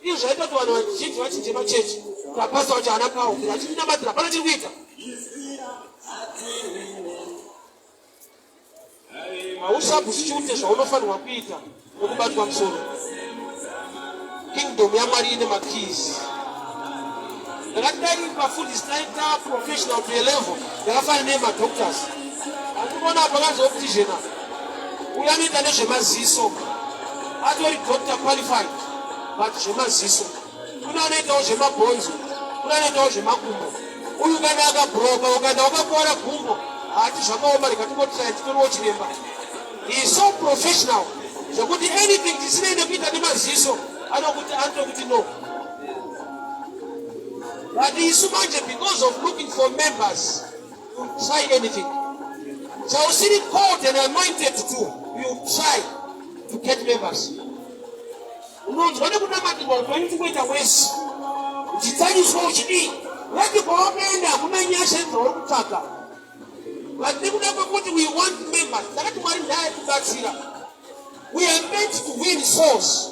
Izvi zvaita kuti vanhu vazhinji vachinje machechi tapasa vacho hana kaukira achinamatira hapana chiri kuita. Hausabhusichute zvaunofanirwa kuita nokubatwa musoro. Kingdom yaMwari ine makeys. Ndakadai pafundisitaita professional to a level ndakafana nemadoctors. Handikuona apa kazoptizhena uya anoita nezvemaziso atori doctor qualified but zvemaziso. Kuna anoitawo zvemabhonzo, kuna anoitawo zvemakumbo. Uyu kana akabhuroka ukaenda wakakuwara gumbo hati zvakaoma rikatingotira titoriwo chiremba. He is so professional zvekuti anything tisinei nekuita nemaziso anokuti no. But isu manje because of looking for members you try anything. Chausiri called and anointed to you try to get members. Unonzwa nekunamatibwa upenyu tikuita wese uchitanyiswa uchidii wati kwawakaenda hakuna nyasha dzauri kutsvaga. But nekuda kwekuti we want members takati Mwari ndaye kubatsira. We are meant to win souls.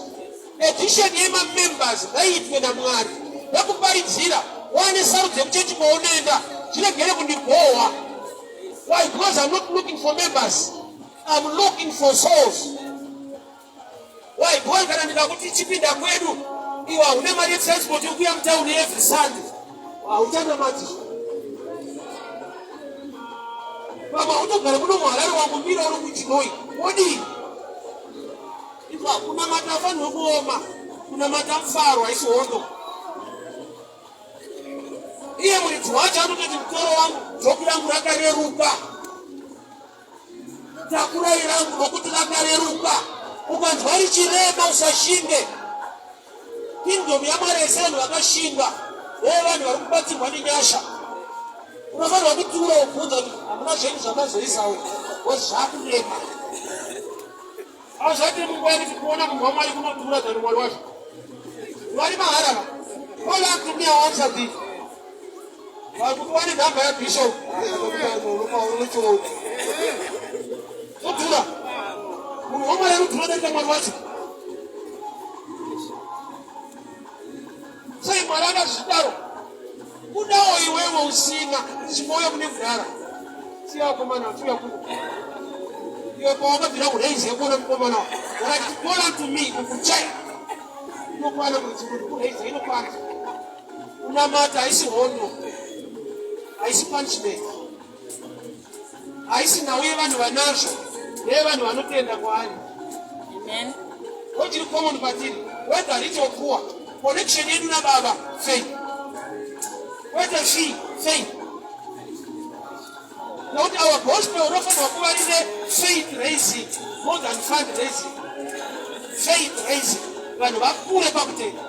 Edition yemamembers ngaiitwe naMwari yakuparidzira wane sarudze kuchechi kwaunoenda chiregere kundigohwa. Why? Because I'm not looking for members, I'm looking for souls. Why? Because kana ndikakuti chipinda kwedu iwa une mari yetransport yokuya mutauni every Sunday hauchanamati. Baba utogara kuno muharare wangu mbira uri kuchinoi wodii. Ifa kunamata afanirwe kuoma, kunamata mufaro haisi hondo. Iye muridzi wacho anototi mutoro wangu dzoku rangu rakareruka, takurai rangu nokuti rakareruka. Ukanzwa richirema usashinge. Kingdom yaMwari ese vanhu vakashinga vanhu vari kubatsirwa nenyasha. Unofanirwa kutura ubvunza kuti hamuna zvenyu zvamazoisawe wozi zvakurema. Hazvati munguva yekuti kuona munhu waMwari kunodhura than Mwari wacho. Vari maharara. All unto me I answer thee. Kuti wane nhamba yaBishop kudhura. Munhu waMwari anodhura darika Mwari wacho. Sei Mwari akazvidaro. Kudawo iwewe usina chimoyo kune kudhara. Siyakomana tuya kuno. Iwe pawakabvira kureizi yekuona mukomana wawo. Call unto me ukuchaya. Inokwana kuti kureizi inokwana. Kunamata haisi hondo. Haisi punishment. Haisi nauye vanhu vanazvo. Nevanhu vanotenda kwaari. Amen. Wachiri common patiri. Whether rich or poor. Connection yedu na Baba, faith. Whether she, faith. Now our gospel unofanirwa kuva rine faith raising more than fund raising. Faith raising. Vanhu vakure pakutenda.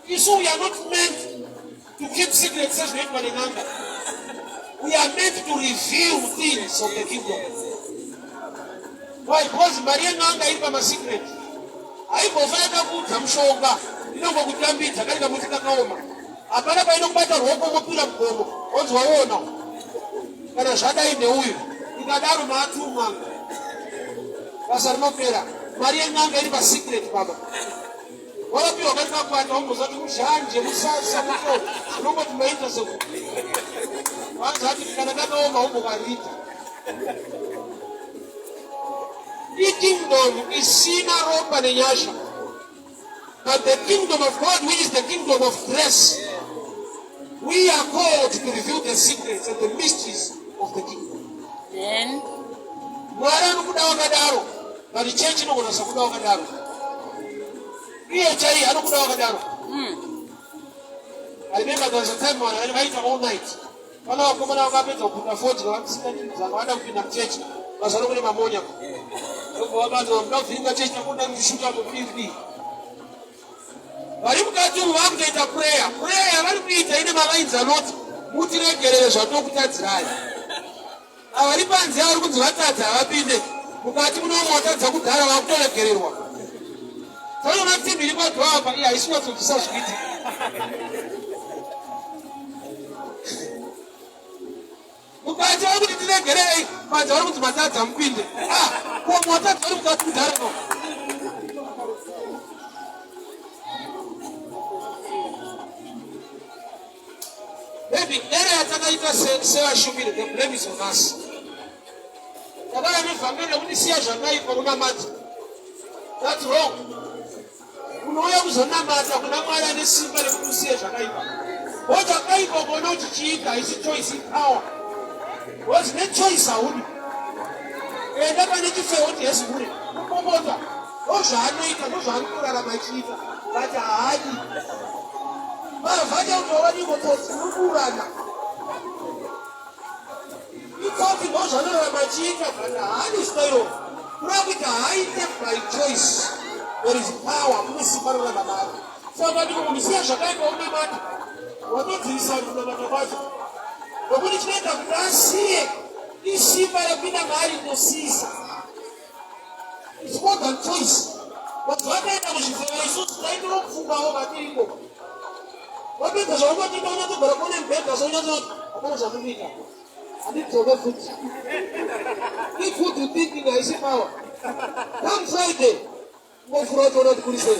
Isu we are not meant to keep secrets as zvinoitwa nen'anga. We are meant to reveal things of the kingdom. Why? Because mari yen'anga iri pamasecret. Haimbofanira kudza mushonga inongokutambidza kari kamuti kakaoma. Hapana painokubata ruoko mopira mugomo onzi waona kana zvadai neuyu ikadaro maatumwa basa rinopera. Mari yen'anga iri pasecret baba. Wakapiwa kari kakwata wambozati muzhanje musasa muto unongoti maita sekuti vanzati kana kakaoma umbokariita. The kingdom isina ropa nenyasha. But the kingdom of God, which is the kingdom of grace, we are called to reveal the secrets and the mysteries of the kingdom. Then, Mwari anokuda wakadaro, but church inogona kuda wakadaro. Iye chai anokuda wakadaro. I remember there was a time when I waited all night. Wana wakomana wakapedza kupinda 40 vakasika vada kupinda muchechi mazano kune mamonya. Ndobva vabantu vamukavhiringa chechi takuda kushuta muPV. Vari mukati umu vakutoita prayer. Prayer yavari kuita ine mavainzi anoti mutiregerere zvatokutadzirai. Avari panze vari kunzi vatadza havapinde. Mukati muno motadza kugara vakutoregererwa. Taona timu iri padhoo apa iye haisi kunyatsodzisa zvikuitika. Ukaita kuti tiregerei manje vari kuti matadza mupinde. Ko matadza vari mukati kudharano. Maybe area yatakaita sevashumiri, the blame is on us. Takaya nevhangeri kuti siya zvakaipa kunamata. That's wrong. Unouya kuzonamata kuna Mwari ane simba rekuti usiye zvakaipa. Zvakaipa kuona kuti chiita haisi choice, power. Was no choice haudi. Enda pane chifewo kuti Yesu uri. Kupomota. Ndozvaanoita, ndozvaanokurarama achiita. Kati haadi. Vaja utowani mototsi unoburana. Ikoti ndozvanorarama achiita kati haadi style. Kurakuti haaite by choice. There is power kunesimba rorarama ake. Saka ndiko kunisiya zvakaipa unamata. Watodzivisa kunamata kwacho. Nokuti chinoita kuti asiye isimba repinda maari nosisa. It's more than choice. Vanhu vakaenda kuzvifewa isusu taitorokufungawo matiriko. Wapedza zvaungotinda unyatogara kuone mubhedha zvaunyatsoti hapana zvamunoita. Handidzoke futi. Ifood thinking haisi power. Come Friday, ngofura kutoona kuti kuri sei.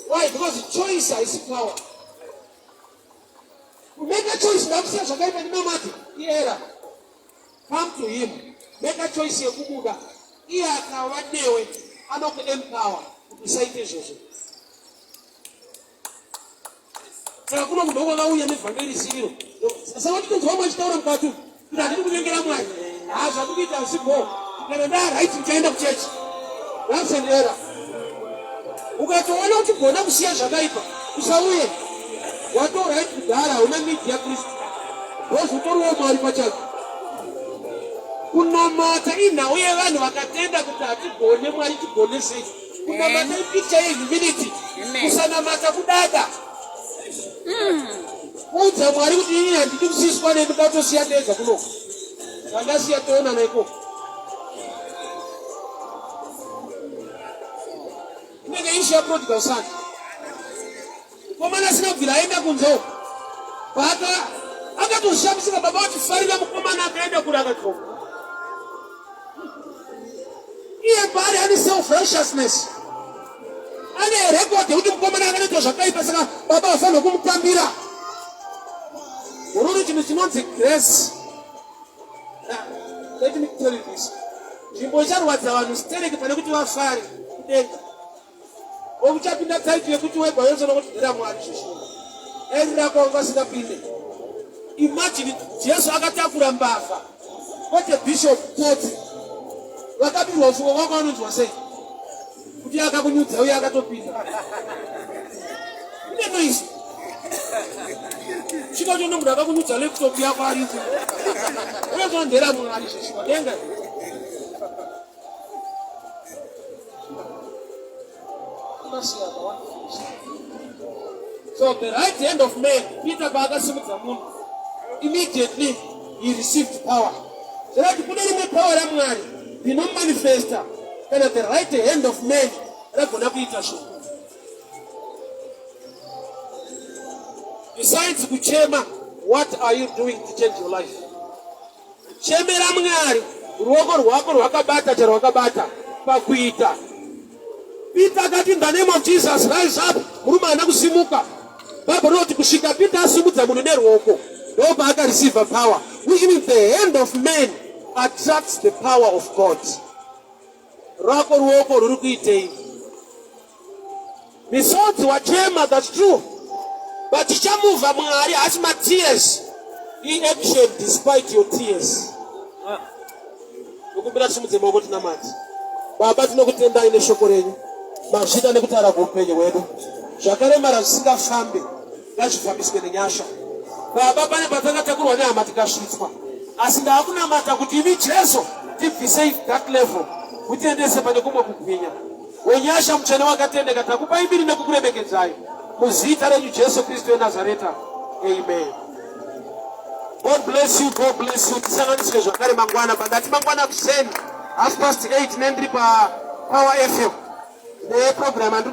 Why? Because choice is power. We make a choice. Come to him. Make a choice. He has now one day and not empower to say this. So I couldn't go along with very serious. So what is so much time about you? I didn't get away. I have to get a simple. Then I right to join the church. That's an error. Ukatoona kuti gona kusiya zvakaipa usauye watora kudhara una miti yaKristu wozotoriwo Mwari pachake kunamata inhau yevanhu vakatenda kuti hatigone Mwari tigone sei kunamata ipicha yehumility kusanamata kudada udza Mwari kuti ini handidi kusiswa nendikatosiya ndega kuno vandasiya toona naiko Nenge ishi ya prodigal son. Komana sina kubvira aenda kunzo. Paka akatoshamisa baba vati farira mukomana akaenda kuri akadzoka. Iye pari ane self-righteousness. Ane record yekuti mukomana akanoita zvakaipa saka baba vafanira kumupambira. Unoona chinhu chinonzi grace. Let me tell you this. Nzvimbo icharwadza vanhu stereki pane kuti vafare kudenga. Okuchapinda taiti yekuti webva yozona kuti ndira Mwari zvishoma. Endira kwanga singapinde. Imagine Jesu akatakura mbavha. What a bishop taught. Wakabirwa ufungo wako anonzwa sei. Kuti akakunyudza uye akatopinda. Ndeno izvi. Chikacho munhu akakunyudza laptop yako aripo. Uyozona ndira Mwari zvishoma. Denga. So the right hand of man, Peter Bagasimudza munhu, immediately he received power. So that kune rimwe power raMwari rinomanifesta kana the right hand of man ragona kuita shoko. Besides kuchema, what are you doing to change your life? Chemera Mwari, ruoko rwako rwakabata charwakabata pakuita. Peter got in the name of Jesus, rise up. Murume ana kusimuka. Bible wrote kushinga Peter asimudza munhu neruoko. Ndoba aka receive power. Which means the hand of man attracts the power of God. Rako ruoko ruri kuitei. Misodzi wachema, that's true. But chichamuva Mwari has my tears. In action despite your tears. Ukumbira simudze maoko tinamati. Baba tinokutendai neshoko renyu. Mazvida nekutara kweupenyu hwedu zvakaremara zvisingafambi ngazvifambiswe nenyasha. Baba pane patangatakurwa nehama tikasvitswa asi ndaakunamata kuti imi Jesu tibvisei that level mutiendese pane kumwe kugwinya. Wenyasha mutsvene wakatendeka takupai mbiri nekukuremekedzai muzita renyu Jesu Kristu weNazareta. Amen. God bless you, God bless you. Tisanganisire zvakare mangwana pakati mangwana kuseni 8:30 nendiri pa Power FM. The program and